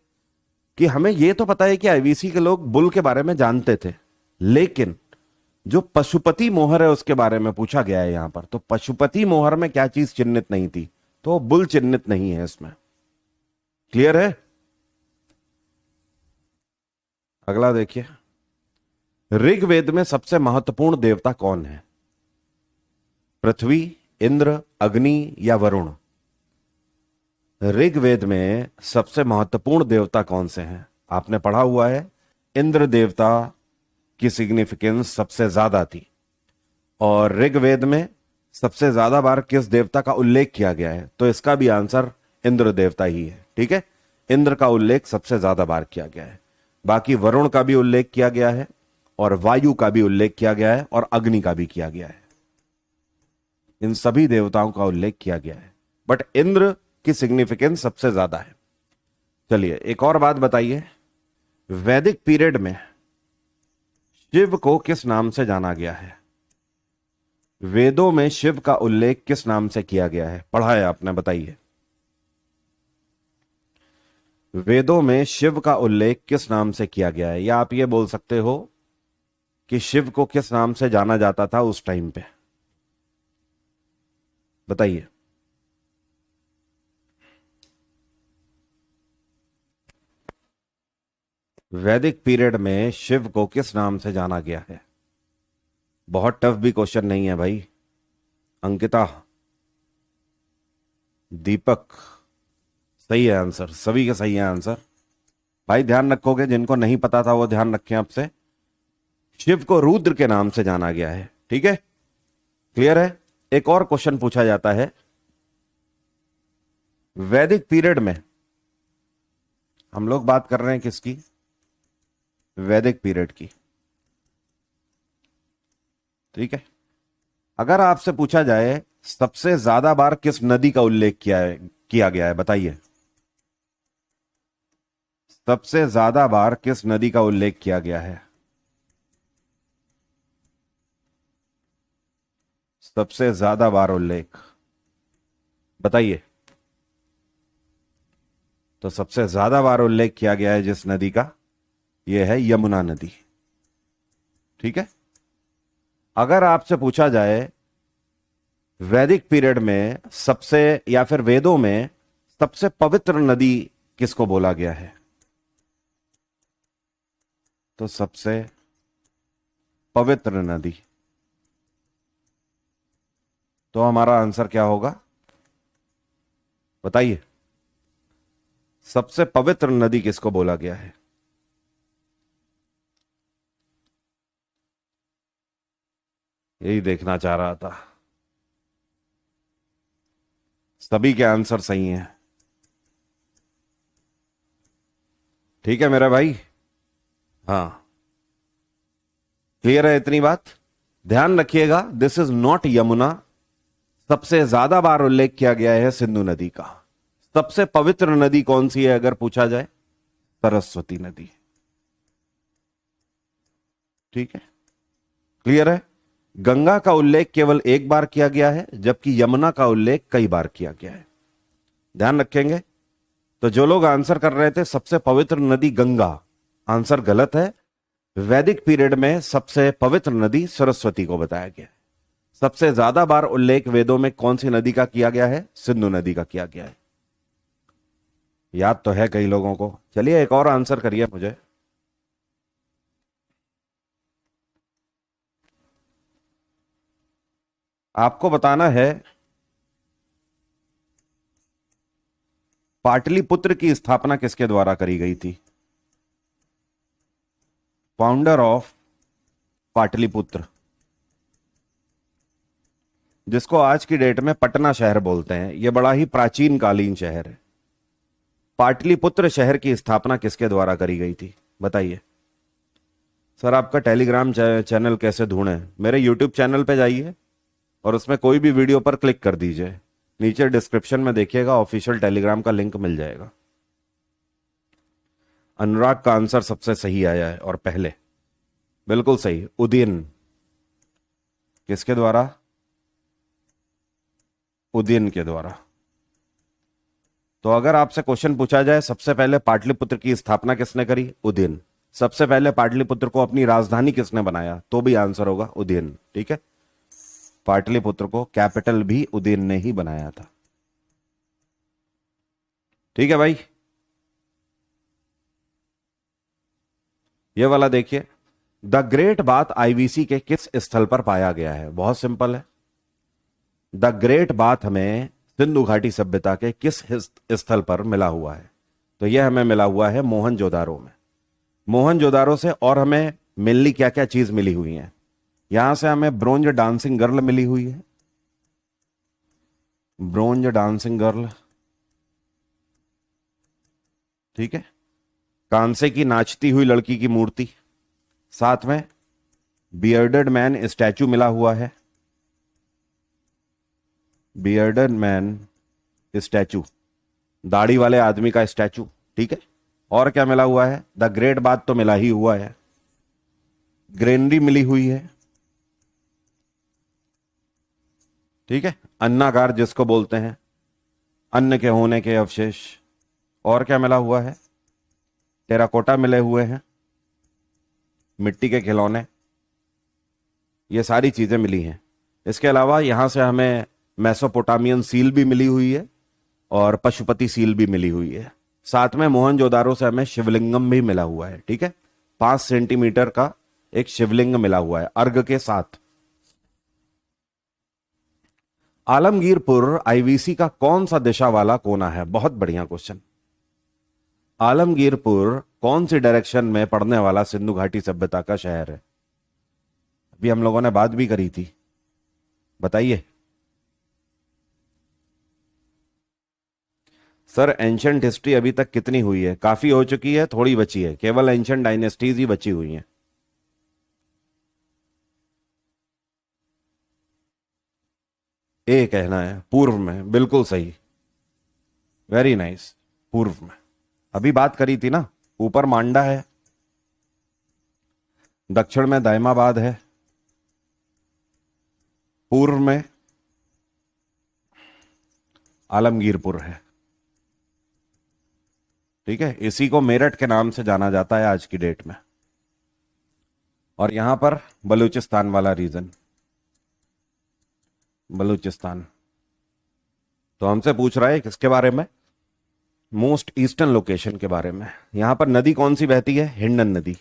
Speaker 1: कि हमें यह तो पता है कि आईवीसी के लोग बुल के बारे में जानते थे, लेकिन जो पशुपति मोहर है उसके बारे में पूछा गया है यहां पर। तो पशुपति मोहर में क्या चीज चिन्हित नहीं थी? तो बुल चिन्हित नहीं है इसमें। क्लियर है? अगला देखिए, ऋग्वेद में सबसे महत्वपूर्ण देवता कौन है? पृथ्वी, इंद्र, अग्नि या वरुण? ऋग्वेद में सबसे महत्वपूर्ण देवता कौन से हैं? आपने पढ़ा हुआ है, इंद्र देवता की सिग्निफिकेंस सबसे ज्यादा थी, और ऋग्वेद में सबसे ज्यादा बार किस देवता का उल्लेख किया गया है? तो इसका भी आंसर इंद्र देवता ही है। ठीक है, इंद्र का उल्लेख सबसे ज्यादा बार किया गया है। बाकी वरुण का भी उल्लेख किया गया है, और वायु का भी उल्लेख किया गया है, और अग्नि का भी किया गया है। इन सभी देवताओं का उल्लेख किया गया है, बट इंद्र की सिग्निफिकेंस सबसे ज्यादा है। चलिए एक और बात बताइए, वैदिक पीरियड में शिव को किस नाम से जाना गया है? वेदों में शिव का उल्लेख किस नाम से किया गया है? पढ़ा है आपने, बताइए। वेदों में शिव का उल्लेख किस नाम से किया गया है? या आप ये बोल सकते हो कि शिव को किस नाम से जाना जाता था उस टाइम पे? बताइए। वैदिक पीरियड में शिव को किस नाम से जाना गया है? बहुत टफ भी क्वेश्चन नहीं है भाई। अंकिता, दीपक, सही है आंसर, सभी के सही है आंसर। भाई ध्यान रखोगे, जिनको नहीं पता था वो ध्यान रखें आपसे। शिव को रुद्र के नाम से जाना गया है। ठीक है, क्लियर है। एक और क्वेश्चन पूछा जाता है, वैदिक पीरियड में, हम लोग बात कर रहे हैं किसकी? वैदिक पीरियड की। ठीक है, अगर आपसे पूछा जाए सबसे ज्यादा बार किस नदी का उल्लेख किया गया है, बताइए। सबसे ज्यादा बार किस नदी का उल्लेख किया गया है? सबसे ज्यादा बार उल्लेख बताइए। तो सबसे ज्यादा बार उल्लेख किया गया है जिस नदी का, यह है यमुना नदी। ठीक है, अगर आपसे पूछा जाए वैदिक पीरियड में सबसे, या फिर वेदों में सबसे पवित्र नदी किसको बोला गया है? तो सबसे पवित्र नदी, तो हमारा आंसर क्या होगा? बताइए, सबसे पवित्र नदी किसको बोला गया है? यही देखना चाह रहा था। सभी के आंसर सही हैं। ठीक है मेरा भाई, हाँ, क्लियर है इतनी बात? ध्यान रखिएगा, दिस इज नॉट यमुना। सबसे ज्यादा बार उल्लेख किया गया है सिंधु नदी का। सबसे पवित्र नदी कौन सी है अगर पूछा जाए? सरस्वती नदी। ठीक है, क्लियर है। गंगा का उल्लेख केवल एक बार किया गया है, जबकि यमुना का उल्लेख कई बार किया गया है। ध्यान रखेंगे। तो जो लोग आंसर कर रहे थे सबसे पवित्र नदी गंगा, आंसर गलत है। वैदिक पीरियड में सबसे पवित्र नदी सरस्वती को बताया गया है। सबसे ज्यादा बार उल्लेख वेदों में कौन सी नदी का किया गया है? सिंधु नदी का किया गया है। याद तो है कई लोगों को। चलिए एक और आंसर करिए मुझे। आपको बताना है पाटलिपुत्र की स्थापना किसके द्वारा करी गई थी? फाउंडर ऑफ पाटलिपुत्र, जिसको आज की डेट में पटना शहर बोलते हैं, यह बड़ा ही प्राचीन कालीन शहर है। पाटलिपुत्र शहर की स्थापना किसके द्वारा करी गई थी? बताइए। सर आपका टेलीग्राम चैनल कैसे ढूंढें? मेरे यूट्यूब चैनल पे जाइए और उसमें कोई भी वीडियो पर क्लिक कर दीजिए, नीचे डिस्क्रिप्शन में देखिएगा, ऑफिशियल टेलीग्राम का लिंक मिल जाएगा। अनुराग का आंसर सबसे सही आया है, और पहले बिल्कुल सही, उदयन। किसके द्वारा? उदयन के द्वारा। तो अगर आपसे क्वेश्चन पूछा जाए सबसे पहले पाटलिपुत्र की स्थापना किसने करी? उदयन। सबसे पहले पाटलिपुत्र को अपनी राजधानी किसने बनाया? तो भी आंसर होगा उदयन। ठीक है, पाटलिपुत्र को कैपिटल भी उदयन ने ही बनाया था। ठीक है भाई, ये वाला देखिए, द ग्रेट बाथ आईवीसी के किस स्थल पर पाया गया है? बहुत सिंपल है। द ग्रेट बाथ हमें सिंधु घाटी सभ्यता के किस स्थल पर मिला हुआ है? तो यह हमें मिला हुआ है मोहनजोदारो में। मोहनजोदारो से और हमें मिलनी क्या क्या चीज मिली हुई है? यहां से हमें ब्रोंज डांसिंग गर्ल मिली हुई है, ब्रोंज डांसिंग गर्ल, ठीक है, कांसे की नाचती हुई लड़की की मूर्ति, साथ में बियर्डेड मैन स्टैचू मिला हुआ है, बियर्डेड मैन स्टैचू, दाढ़ी वाले आदमी का स्टैचू, ठीक है। और क्या मिला हुआ है? द ग्रेट बाथ तो मिला ही हुआ है, ग्रेनरी मिली हुई है, ठीक है, अन्नागार जिसको बोलते हैं, अन्न के होने के अवशेष। और क्या मिला हुआ है? टेराकोटा मिले हुए हैं, मिट्टी के खिलौने, ये सारी चीजें मिली हैं। इसके अलावा यहां से हमें मेसोपोटामियन सील भी मिली हुई है और पशुपति सील भी मिली हुई है। साथ में मोहनजोदारो से हमें शिवलिंगम भी मिला हुआ है, ठीक है, 5 सेंटीमीटर का एक शिवलिंग मिला हुआ है अर्घ के साथ। आलमगीरपुर आईवीसी का कौन सा दिशा वाला कोना है? बहुत बढ़िया क्वेश्चन। आलमगीरपुर कौन सी डायरेक्शन में पड़ने वाला सिंधु घाटी सभ्यता का शहर है? अभी हम लोगों ने बात भी करी थी, बताइए। सर एंशंट हिस्ट्री अभी तक कितनी हुई है? काफी हो चुकी है, थोड़ी बची है, केवल एंशंट डायनेस्टीज ही बची हुई हैं। ए कहना है पूर्व में, बिल्कुल सही, वेरी नाइस, पूर्व में। अभी बात करी थी ना, ऊपर मांडा है, दक्षिण में दायमाबाद है, पूर्व में आलमगीरपुर है, ठीक है। इसी को मेरठ के नाम से जाना जाता है आज की डेट में। और यहां पर बलूचिस्तान वाला रीजन, बलूचिस्तान। तो हमसे पूछ रहा है किसके बारे में? मोस्ट ईस्टर्न लोकेशन के बारे में। यहां पर नदी कौन सी बहती है? हिंडन नदी।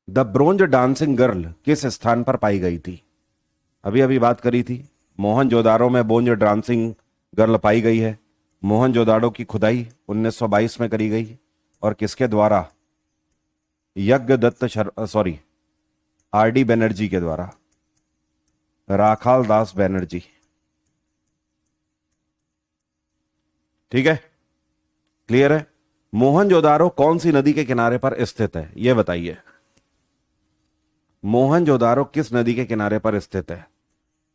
Speaker 1: द ब्रोंज डांसिंग गर्ल किस स्थान पर पाई गई थी? अभी अभी बात करी थी, मोहनजोदारो में ब्रोंज डांसिंग गर्ल पाई गई है। मोहनजोदाड़ो की खुदाई 1922 में करी गई और किसके द्वारा? यज्ञदत्त सॉरी आरडी बनर्जी के द्वारा, राखाल दास बनर्जी, ठीक है, क्लियर है। मोहनजोदारो कौन सी नदी के किनारे पर स्थित है, यह बताइए। मोहनजोदारो किस नदी के किनारे पर स्थित है?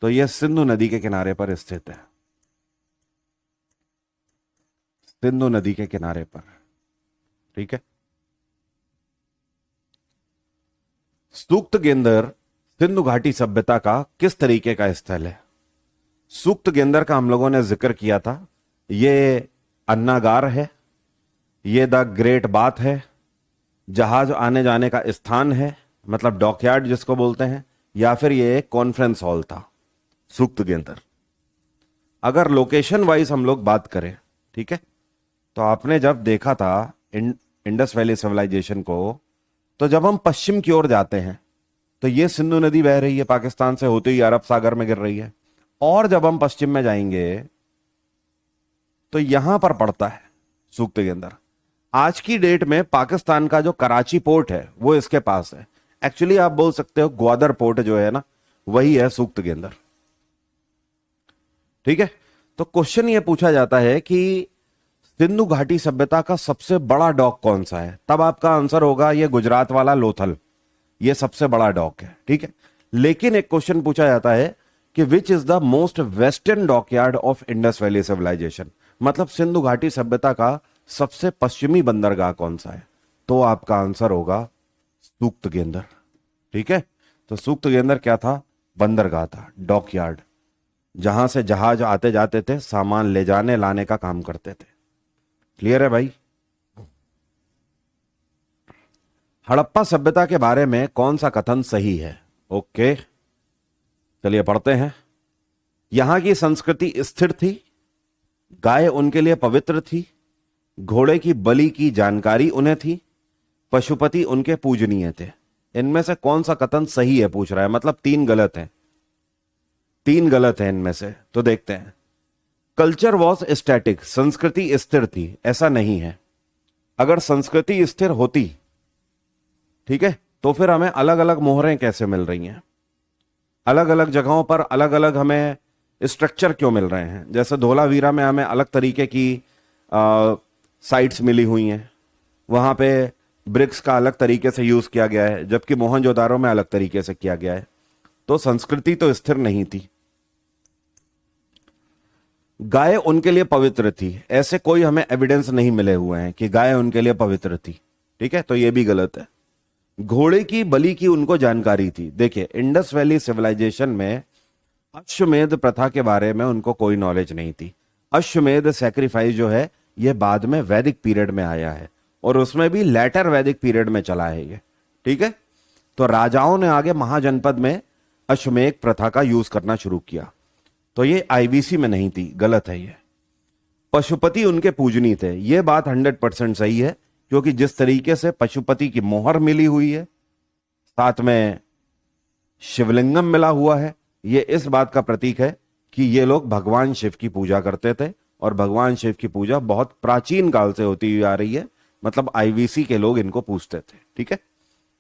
Speaker 1: तो यह सिंधु नदी के किनारे पर स्थित है, सिंधु नदी के किनारे पर, ठीक है। सूक्त गेंदर सिंधु घाटी सभ्यता का किस तरीके का स्थल है? सूक्त गेंदर का हम लोगों ने जिक्र किया था, ये अन्नागार है, ये द ग्रेट बाथ है, जहाज आने जाने का स्थान है, मतलब डॉकयार्ड जिसको बोलते हैं, या फिर ये कॉन्फ्रेंस हॉल था सूक्त गेंदर। अगर लोकेशन वाइज हम लोग बात करें, ठीक है, तो आपने जब देखा था इंडस वैली सिविलाइजेशन को, तो जब हम पश्चिम की ओर जाते हैं तो ये सिंधु नदी बह रही है, पाकिस्तान से होते ही अरब सागर में गिर रही है। और जब हम पश्चिम में जाएंगे तो यहां पर पड़ता है सूक्त गेंदर। आज की डेट में पाकिस्तान का जो कराची पोर्ट है वो इसके पास है। एक्चुअली आप बोल सकते हो ग्वादर पोर्ट जो है ना, वही है सूक्त गेंदर, ठीक है। तो क्वेश्चन ये पूछा जाता है कि सिंधु घाटी सभ्यता का सबसे बड़ा डॉक कौन सा है? तब आपका आंसर होगा ये गुजरात वाला लोथल, ये सबसे बड़ा डॉक है, ठीक है। लेकिन एक क्वेश्चन पूछा जाता है कि which is the most western dockyard of Indus valley civilization, मतलब सिंधु घाटी सभ्यता का सबसे पश्चिमी बंदरगाह कौन सा है? तो आपका आंसर होगा सूक्त गेंदर, ठीक है। तो सूक्त गेंदर क्या था? बंदरगाह था, डॉकयार्ड, जहां से जहाज आते जाते थे, सामान ले जाने लाने का काम करते थे। क्लियर है भाई? हड़प्पा सभ्यता के बारे में कौन सा कथन सही है? ओके, चलिए पढ़ते हैं। यहां की संस्कृति स्थिर थी, गाय उनके लिए पवित्र थी, घोड़े की बलि की जानकारी उन्हें थी, पशुपति उनके पूजनीय थे। इनमें से कौन सा कथन सही है पूछ रहा है, मतलब 3 गलत हैं, 3 गलत हैं इनमें से। तो देखते हैं। कल्चर वॉज स्टैटिक, संस्कृति स्थिर थी, ऐसा नहीं है। अगर संस्कृति स्थिर होती, ठीक है, तो फिर हमें अलग अलग मोहरें कैसे मिल रही हैं? अलग अलग जगहों पर अलग अलग हमें स्ट्रक्चर क्यों मिल रहे हैं? जैसे धोलावीरा में हमें अलग तरीके की साइट्स मिली हुई हैं, वहां पे ब्रिक्स का अलग तरीके से यूज किया गया है, जबकि मोहनजोदारो में अलग तरीके से किया गया है। तो संस्कृति तो स्थिर नहीं थी। गाय उनके लिए पवित्र थी, ऐसे कोई हमें एविडेंस नहीं मिले हुए हैं कि गाय उनके लिए पवित्र थी। ठीक है, तो यह भी गलत है। घोड़े की बलि की उनको जानकारी थी। देखिए, इंडस वैली सिविलाइजेशन में अश्वमेध प्रथा के बारे में उनको कोई नॉलेज नहीं थी। अश्वमेध सैक्रिफाइस जो है यह बाद में वैदिक पीरियड में आया है, और उसमें भी लेटर वैदिक पीरियड में चला है ये। ठीक है, तो राजाओं ने आगे महाजनपद में अश्वमेध प्रथा का यूज करना शुरू किया, तो ये आईवीसी में नहीं थी, गलत है ये। पशुपति उनके पूजनीय थे, यह बात 100% सही है, क्योंकि जिस तरीके से पशुपति की मोहर मिली हुई है, साथ में शिवलिंगम मिला हुआ है, यह इस बात का प्रतीक है कि ये लोग भगवान शिव की पूजा करते थे, और भगवान शिव की पूजा बहुत प्राचीन काल से होती हुई आ रही है। मतलब आईवीसी के लोग इनको पूजते थे। ठीक है,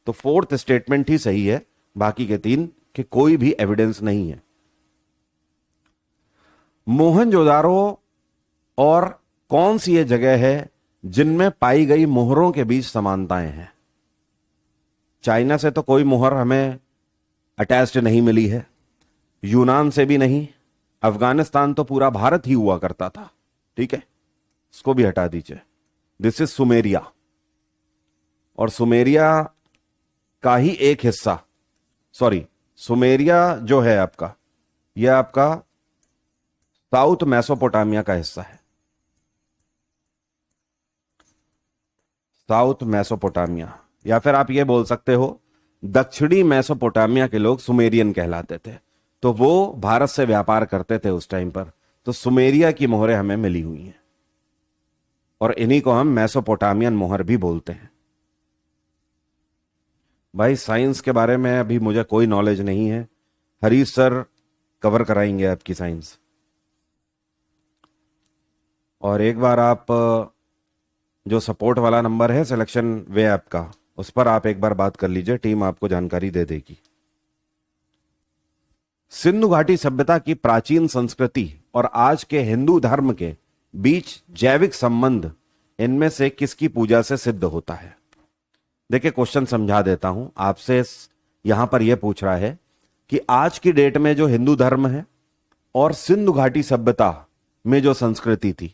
Speaker 1: तो फोर्थ स्टेटमेंट ही सही है, बाकी के तीन के कोई भी एविडेंस नहीं है। मोहनजोदारो और कौन सी ये जगह है जिनमें पाई गई मोहरों के बीच समानताएं हैं? चाइना से तो कोई मोहर हमें अटैच्ड नहीं मिली है, यूनान से भी नहीं, अफगानिस्तान तो पूरा भारत ही हुआ करता था। ठीक है, इसको भी हटा दीजिए। दिस इज सुमेरिया, और सुमेरिया का ही एक हिस्सा, सॉरी, सुमेरिया जो है आपका, यह आपका साउथ मेसोपोटामिया का हिस्सा है। साउथ मेसोपोटामिया, या फिर आप ये बोल सकते हो दक्षिणी मेसोपोटामिया के लोग सुमेरियन कहलाते थे, तो वो भारत से व्यापार करते थे उस टाइम पर। तो सुमेरिया की मोहरें हमें मिली हुई हैं, और इन्हीं को हम मेसोपोटामियन मोहर भी बोलते हैं। भाई, साइंस के बारे में अभी मुझे कोई नॉलेज नहीं है, हरीश सर कवर कराएंगे आपकी साइंस। और एक बार आप जो सपोर्ट वाला नंबर है सिलेक्शन वे ऐप का, उस पर आप एक बार बात कर लीजिए, टीम आपको जानकारी दे देगी। सिंधु घाटी सभ्यता की प्राचीन संस्कृति और आज के हिंदू धर्म के बीच जैविक संबंध इनमें से किसकी पूजा से सिद्ध होता है? देखिए, क्वेश्चन समझा देता हूं आपसे। यहां पर यह पूछ रहा है कि आज की डेट में जो हिंदू धर्म है और सिंधु घाटी सभ्यता में जो संस्कृति थी,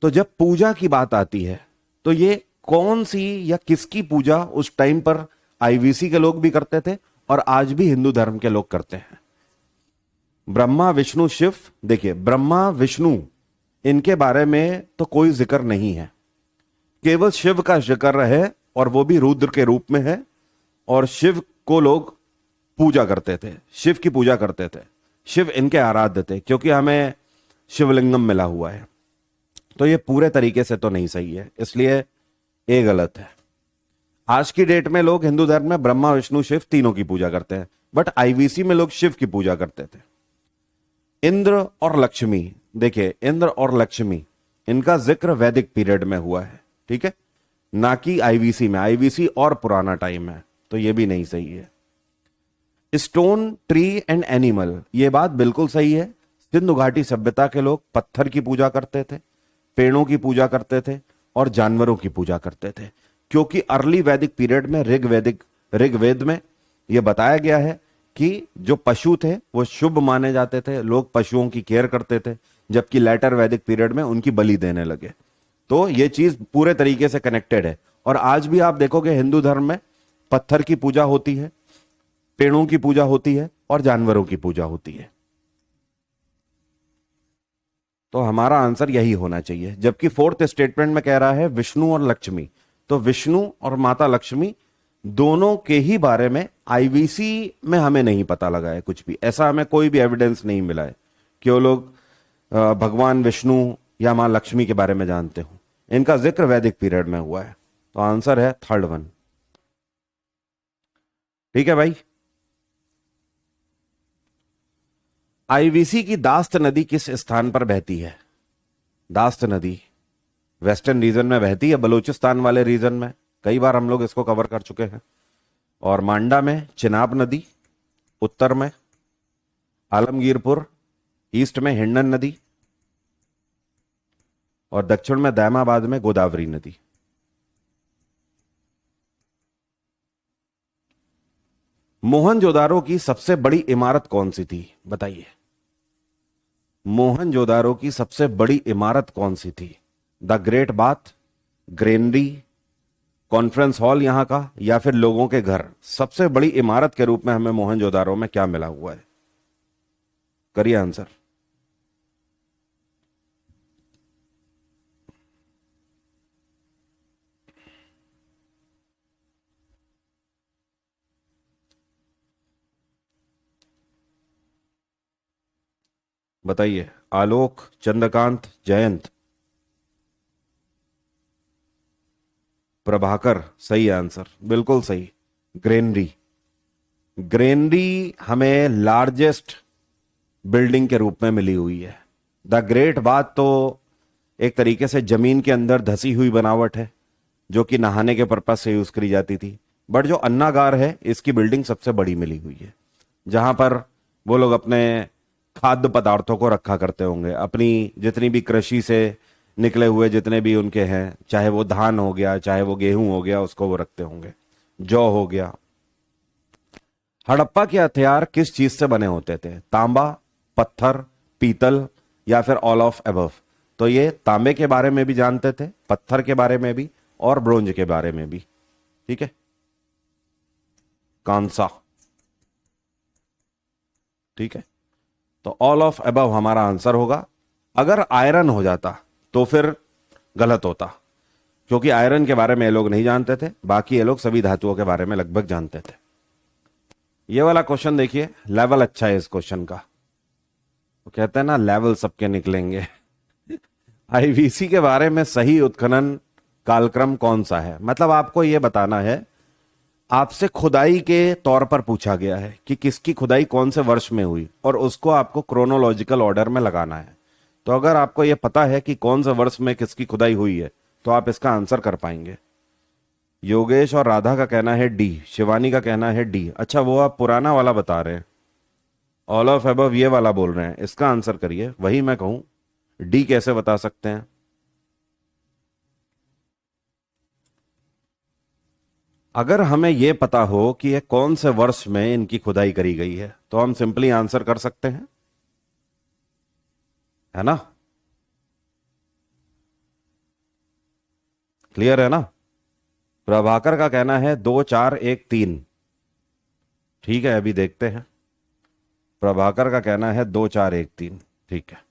Speaker 1: तो जब पूजा की बात आती है तो ये कौन सी या किसकी पूजा उस टाइम पर आईवीसी के लोग भी करते थे और आज भी हिंदू धर्म के लोग करते हैं? ब्रह्मा विष्णु शिव। देखिए, ब्रह्मा विष्णु इनके बारे में तो कोई जिक्र नहीं है, केवल शिव का जिक्र है, और वो भी रुद्र के रूप में है, और शिव को लोग पूजा करते थे, शिव की पूजा करते थे, शिव इनके आराध्य थे, क्योंकि हमें शिवलिंगम मिला हुआ है। तो ये पूरे तरीके से तो नहीं सही है, इसलिए ये गलत है। आज की डेट में लोग हिंदू धर्म में ब्रह्मा विष्णु शिव तीनों की पूजा करते हैं, बट आईवीसी में लोग शिव की पूजा करते थे। इंद्र और लक्ष्मी, देखिए, इंद्र और लक्ष्मी इनका जिक्र वैदिक पीरियड में हुआ है। ठीक है, ना कि आईवीसी में। आईवीसी और पुराना टाइम है, तो यह भी नहीं सही है। स्टोन, ट्री एंड एनिमल, यह बात बिल्कुल सही है। सिंधु घाटी सभ्यता के लोग पत्थर की पूजा करते थे, पेड़ों की पूजा करते थे, और जानवरों की पूजा करते थे, क्योंकि अर्ली वैदिक पीरियड में ऋग्वेद में यह बताया गया है कि जो पशु थे वो शुभ माने जाते थे, लोग पशुओं की केयर करते थे, जबकि लेटर वैदिक पीरियड में उनकी बलि देने लगे। तो यह चीज पूरे तरीके से कनेक्टेड है। और आज भी आप देखोगे हिंदू धर्म में पत्थर की पूजा होती है, पेड़ों की पूजा होती है, और जानवरों की पूजा होती है। तो हमारा आंसर यही होना चाहिए। जबकि फोर्थ स्टेटमेंट में कह रहा है विष्णु और लक्ष्मी, तो विष्णु और माता लक्ष्मी दोनों के ही बारे में आईवीसी में हमें नहीं पता लगा है कुछ भी, ऐसा हमें कोई भी एविडेंस नहीं मिला है कि वो लोग भगवान विष्णु या मां लक्ष्मी के बारे में जानते हो। इनका जिक्र वैदिक पीरियड में हुआ है, तो आंसर है थर्ड वन। ठीक है भाई। आईवीसी की दास्त नदी किस स्थान पर बहती है? दास्त नदी वेस्टर्न रीजन में बहती है, बलूचिस्तान वाले रीजन में। कई बार हम लोग इसको कवर कर चुके हैं। और मांडा में चिनाब नदी उत्तर में, आलमगीरपुर, ईस्ट में हिंडन नदी और दक्षिण में दायमाबाद में गोदावरी नदी। मोहनजोदारो की सबसे बड़ी इमारत कौन सी थी, बताइए। मोहनजोदारो की सबसे बड़ी इमारत कौन सी थी? The great bath, granary, conference hall यहां का, या फिर लोगों के घर? सबसे बड़ी इमारत के रूप में हमें मोहनजोदारो में क्या मिला हुआ है? करिए आंसर। बताइए। आलोक, चंद्रकांत, जयंत, प्रभाकर। सही आंसर, बिल्कुल सही। ग्रेनरी। ग्रेनरी हमें लार्जेस्ट बिल्डिंग के रूप में मिली हुई है। द ग्रेट बाथ तो एक तरीके से जमीन के अंदर धसी हुई बनावट है जो कि नहाने के पर्पज से यूज करी जाती थी। बट जो अन्नागार है इसकी बिल्डिंग सबसे बड़ी मिली हुई है, जहां पर वो लोग अपने खाद्य पदार्थों को रखा करते होंगे, अपनी जितनी भी कृषि से निकले हुए जितने भी उनके हैं, चाहे वो धान हो गया, चाहे वो गेहूं हो गया, उसको वो रखते होंगे, जौ हो गया। हड़प्पा के हथियार किस चीज से बने होते थे? तांबा, पत्थर, पीतल, या फिर ऑल ऑफ अबव? तो ये तांबे के बारे में भी जानते थे, पत्थर के बारे में भी, और ब्रोंज के बारे में भी। ठीक है, कांसा। ठीक है, तो ऑल ऑफ अबव हमारा आंसर होगा। अगर आयरन हो जाता तो फिर गलत होता, क्योंकि आयरन के बारे में ये लोग नहीं जानते थे, बाकी ये लोग सभी धातुओं के बारे में लगभग जानते थे। ये वाला क्वेश्चन देखिए, लेवल अच्छा है इस क्वेश्चन का। वो कहते हैं ना, लेवल सबके निकलेंगे। आईवीसी के बारे में सही उत्खनन कालक्रम कौन सा है? मतलब आपको यह बताना है, आपसे खुदाई के तौर पर पूछा गया है कि किसकी खुदाई कौन से वर्ष में हुई, और उसको आपको क्रोनोलॉजिकल ऑर्डर में लगाना है। तो अगर आपको यह पता है कि कौन से वर्ष में किसकी खुदाई हुई है तो आप इसका आंसर कर पाएंगे। योगेश और राधा का कहना है डी, शिवानी का कहना है डी। अच्छा, वो आप पुराना वाला बता रहे हैं, ऑल ऑफ अबव ये वाला बोल रहे हैं, इसका आंसर करिए। वही मैं कहूं, डी कैसे बता सकते हैं? अगर हमें यह पता हो कि यह कौन से वर्ष में इनकी खुदाई करी गई है तो हम सिंपली आंसर कर सकते हैं, है ना? क्लियर है ना? प्रभाकर का कहना है 2413। ठीक है, अभी देखते हैं। प्रभाकर का कहना है 2413। ठीक है,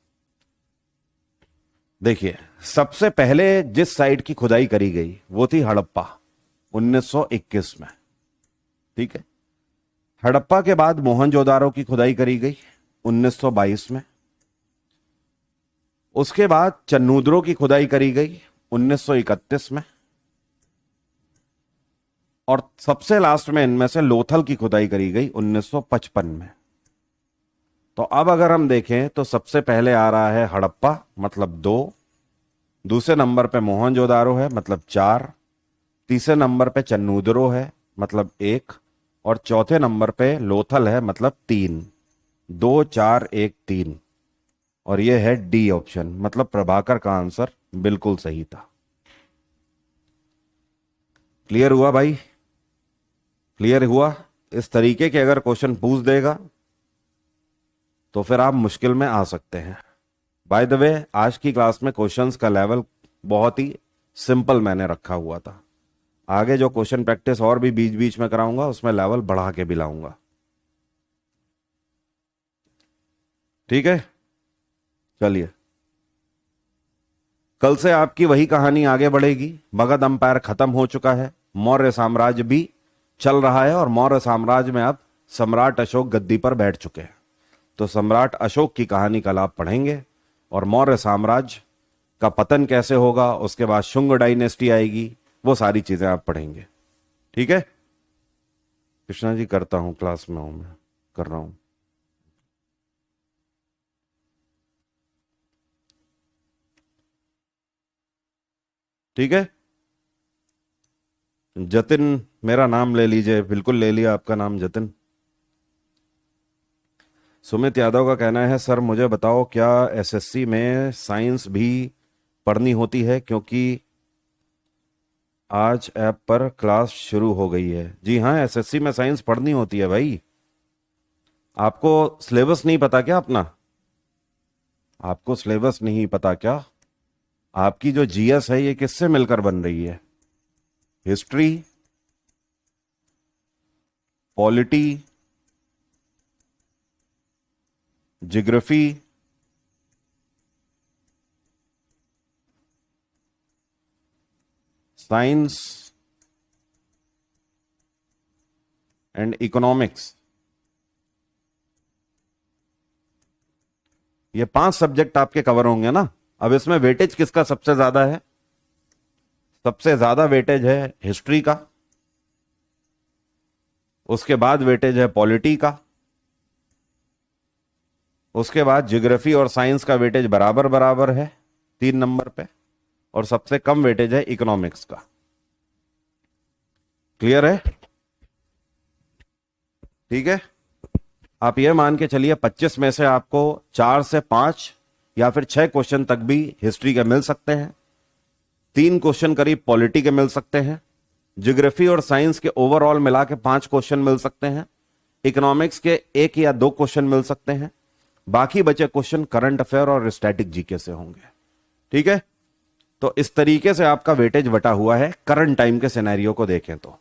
Speaker 1: देखिए, सबसे पहले जिस साइट की खुदाई करी गई वो थी हड़प्पा, 1921 में। ठीक है, हड़प्पा के बाद मोहनजोदारो की खुदाई करी गई 1922 में। उसके बाद चन्नूदरो की खुदाई करी गई 1931 में, और सबसे लास्ट में इनमें से लोथल की खुदाई करी गई 1955 में। तो अब अगर हम देखें तो सबसे पहले आ रहा है हड़प्पा, मतलब 2। दूसरे नंबर पे मोहनजोदारो है, मतलब 4। तीसरे नंबर पे चन्नूदरो है, मतलब 1। और चौथे नंबर पे लोथल है, मतलब 3। 2 4 1 3, और यह है डी ऑप्शन, मतलब प्रभाकर का आंसर बिल्कुल सही था। क्लियर हुआ भाई? क्लियर हुआ? इस तरीके के अगर क्वेश्चन पूछ देगा तो फिर आप मुश्किल में आ सकते हैं। बाय द वे, आज की क्लास में क्वेश्चंस का लेवल बहुत ही सिंपल मैंने रखा हुआ था। आगे जो क्वेश्चन प्रैक्टिस और भी बीच बीच में कराऊंगा उसमें लेवल बढ़ा के भी लाऊंगा। ठीक है, चलिए, कल से आपकी वही कहानी आगे बढ़ेगी। मगध अंपायर खत्म हो चुका है, मौर्य साम्राज्य भी चल रहा है, और मौर्य साम्राज्य में अब सम्राट अशोक गद्दी पर बैठ चुके हैं। तो सम्राट अशोक की कहानी कल आप पढ़ेंगे, और मौर्य साम्राज्य का पतन कैसे होगा, उसके बाद शुंग डायनेस्टी आएगी, वो सारी चीजें आप पढ़ेंगे। ठीक है कृष्णा जी, करता हूं, क्लास में हूं मैं, कर रहा हूं। ठीक है, जतिन मेरा नाम ले लीजिए, बिल्कुल ले लिया आपका नाम, जतिन। सुमित यादव का कहना है, सर मुझे बताओ क्या एसएससी में साइंस भी पढ़नी होती है, क्योंकि आज ऐप पर क्लास शुरू हो गई है। जी हाँ, एसएससी में साइंस पढ़नी होती है भाई। आपको सिलेबस नहीं पता क्या अपना? आपको सिलेबस नहीं पता क्या? आपकी जो जीएस है ये किससे मिलकर बन रही है? History, polity, geography, science and economics. ये 5 सब्जेक्ट आपके कवर होंगे ना। अब इसमें वेटेज किसका सबसे ज्यादा है? सबसे ज्यादा वेटेज है हिस्ट्री का, उसके बाद वेटेज है पॉलिटी का, उसके बाद ज्योग्राफी और साइंस का वेटेज बराबर बराबर है 3 नंबर पे, और सबसे कम वेटेज है इकोनॉमिक्स का। क्लियर है? ठीक है। आप ये मान के चलिए 25 में से आपको 4 से 5 या फिर 6 क्वेश्चन तक भी हिस्ट्री के मिल सकते हैं, 3 क्वेश्चन करीब पॉलिटी के मिल सकते हैं, ज्योग्राफी और साइंस के ओवरऑल मिला के 5 क्वेश्चन मिल सकते हैं, इकोनॉमिक्स के 1 या 2 क्वेश्चन मिल सकते हैं, बाकी बचे क्वेश्चन करंट अफेयर और स्टैटिक जीके से होंगे। ठीक है। तो इस तरीके से आपका वेटेज बटा हुआ है करंट टाइम के सिनेरियो को देखें तो।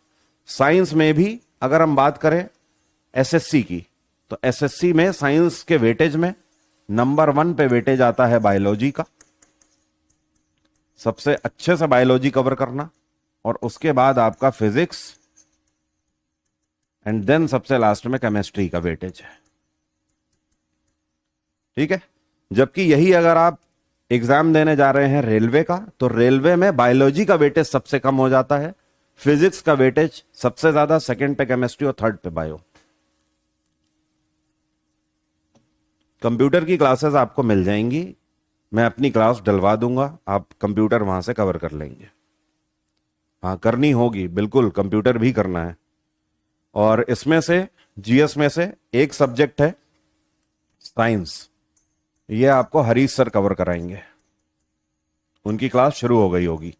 Speaker 1: साइंस में भी अगर हम बात करें एसएससी की, तो एसएससी में साइंस के वेटेज में नंबर 1 पे वेटेज आता है बायोलॉजी का, सबसे अच्छे से बायोलॉजी कवर करना, और उसके बाद आपका फिजिक्स, एंड देन सबसे लास्ट में केमिस्ट्री का वेटेज है। ठीक है। जबकि यही अगर आप एग्जाम देने जा रहे हैं रेलवे का, तो रेलवे में बायोलॉजी का वेटेज सबसे कम हो जाता है, फिजिक्स का वेटेज सबसे ज्यादा, सेकंड पे केमिस्ट्री और थर्ड पे बायो। कंप्यूटर की क्लासेस आपको मिल जाएंगी, मैं अपनी क्लास डलवा दूंगा, आप कंप्यूटर वहां से कवर कर लेंगे। हाँ करनी होगी, बिल्कुल कंप्यूटर भी करना है। और इसमें से जीएस में से एक सब्जेक्ट है साइंस, ये आपको हरीश सर कवर कराएंगे, उनकी क्लास शुरू हो गई होगी।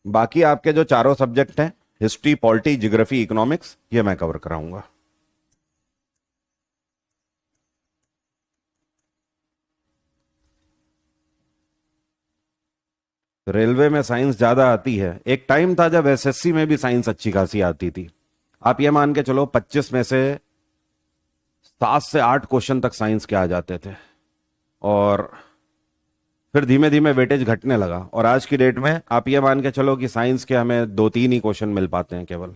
Speaker 1: बाकी आपके जो चारों सब्जेक्ट हैं हिस्ट्री, पॉलिटी, ज्योग्राफी, इकोनॉमिक्स, ये मैं कवर कराऊंगा। रेलवे में साइंस ज्यादा आती है। एक टाइम था जब एसएससी में भी साइंस अच्छी खासी आती थी। आप ये मान के चलो 25 में से 7 से 8 क्वेश्चन तक साइंस के आ जाते थे, और फिर धीमे धीमे वेटेज घटने लगा, और आज की डेट में आप ये मान के चलो कि साइंस के हमें 2-3 ही क्वेश्चन मिल पाते हैं केवल।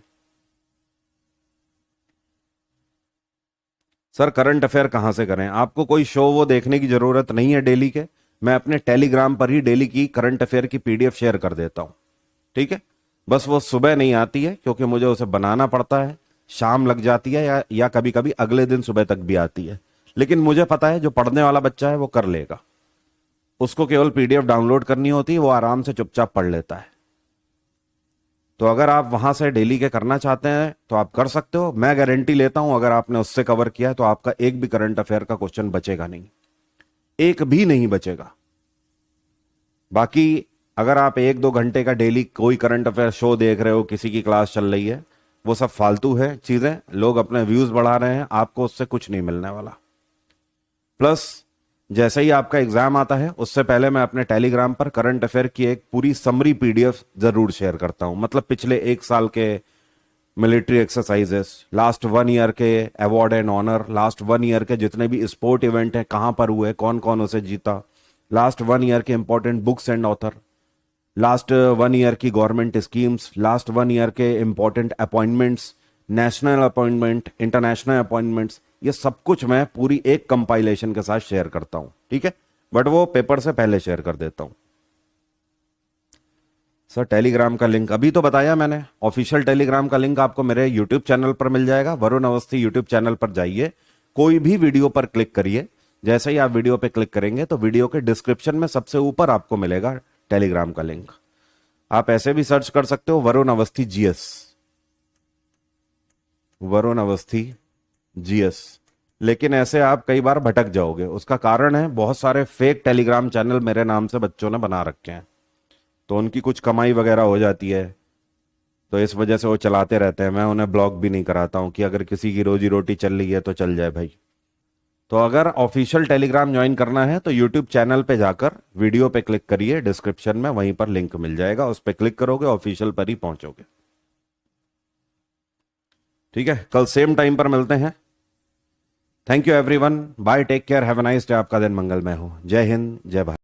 Speaker 1: सर करंट अफेयर कहां से करें? आपको कोई शो वो देखने की जरूरत नहीं है डेली के, मैं अपने टेलीग्राम पर ही डेली की करंट अफेयर की पीडीएफ शेयर कर देता हूं। ठीक है। बस वो सुबह नहीं आती है क्योंकि मुझे उसे बनाना पड़ता है, शाम लग जाती है, या कभी कभी अगले दिन सुबह तक भी आती है, लेकिन मुझे पता है जो पढ़ने वाला बच्चा है वो कर लेगा, उसको केवल पीडीएफ डाउनलोड करनी होती है, वो आराम से चुपचाप पढ़ लेता है। तो अगर आप वहां से डेली के करना चाहते हैं तो आप कर सकते हो। मैं गारंटी लेता हूं अगर आपने उससे कवर किया है तो आपका एक भी करंट अफेयर का क्वेश्चन बचेगा नहीं, एक भी नहीं बचेगा। बाकी अगर आप 1-2 घंटे का डेली कोई करंट अफेयर शो देख रहे हो, किसी की क्लास चल रही है, वो सब फालतू है चीजें, लोग अपने व्यूज बढ़ा रहे हैं, आपको उससे कुछ नहीं मिलने वाला। प्लस जैसे ही आपका एग्जाम आता है उससे पहले मैं अपने टेलीग्राम पर करंट अफेयर की एक पूरी समरी पीडीएफ जरूर शेयर करता हूं, मतलब पिछले 1 साल के मिलिट्री एक्सरसाइजेस, लास्ट 1 ईयर के award and honour, last 1 year के जितने भी स्पोर्ट इवेंट है कहां पर हुए, कौन कौन उसे जीता, लास्ट 1 ईयर के important books and author, last 1 year की गवर्नमेंट स्कीम्स, लास्ट 1 ईयर के important appointments, national appointment, international appointments, ये सब कुछ मैं पूरी एक कंपाइलेशन के साथ शेयर करता हूं। ठीक है। बट वो पेपर से पहले शेयर कर देता हूं। सर टेलीग्राम का लिंक अभी तो बताया मैंने, ऑफिशियल टेलीग्राम का लिंक आपको मेरे यूट्यूब चैनल पर मिल जाएगा। वरुण अवस्थी यूट्यूब चैनल पर जाइए, कोई भी वीडियो पर क्लिक करिए, जैसे ही आप वीडियो पे क्लिक करेंगे तो वीडियो के डिस्क्रिप्शन में सबसे ऊपर आपको मिलेगा टेलीग्राम का लिंक। आप ऐसे भी सर्च कर सकते हो वरुण अवस्थी जीएस, वरुण अवस्थी जीएस लेकिन ऐसे आप कई बार भटक जाओगे। उसका कारण है बहुत सारे फेक टेलीग्राम चैनल मेरे नाम से बच्चों ने बना रखे हैं, तो उनकी कुछ कमाई वगैरह हो जाती है, तो इस वजह से वो चलाते रहते हैं। मैं उन्हें ब्लॉक भी नहीं कराता हूं कि अगर किसी की रोजी रोटी चल रही है तो चल जाए भाई। तो अगर ऑफिशियल टेलीग्राम ज्वाइन करना है तो यूट्यूब चैनल पे जाकर वीडियो पे क्लिक करिए, डिस्क्रिप्शन में वहीं पर लिंक मिल जाएगा, उस पर क्लिक करोगे ऑफिशियल पर ही पहुंचोगे। ठीक है, कल सेम टाइम पर मिलते हैं। Thank you everyone, bye, take care, have a nice day, आपका दिन मंगलमय हो। जय हिंद, जय भारत।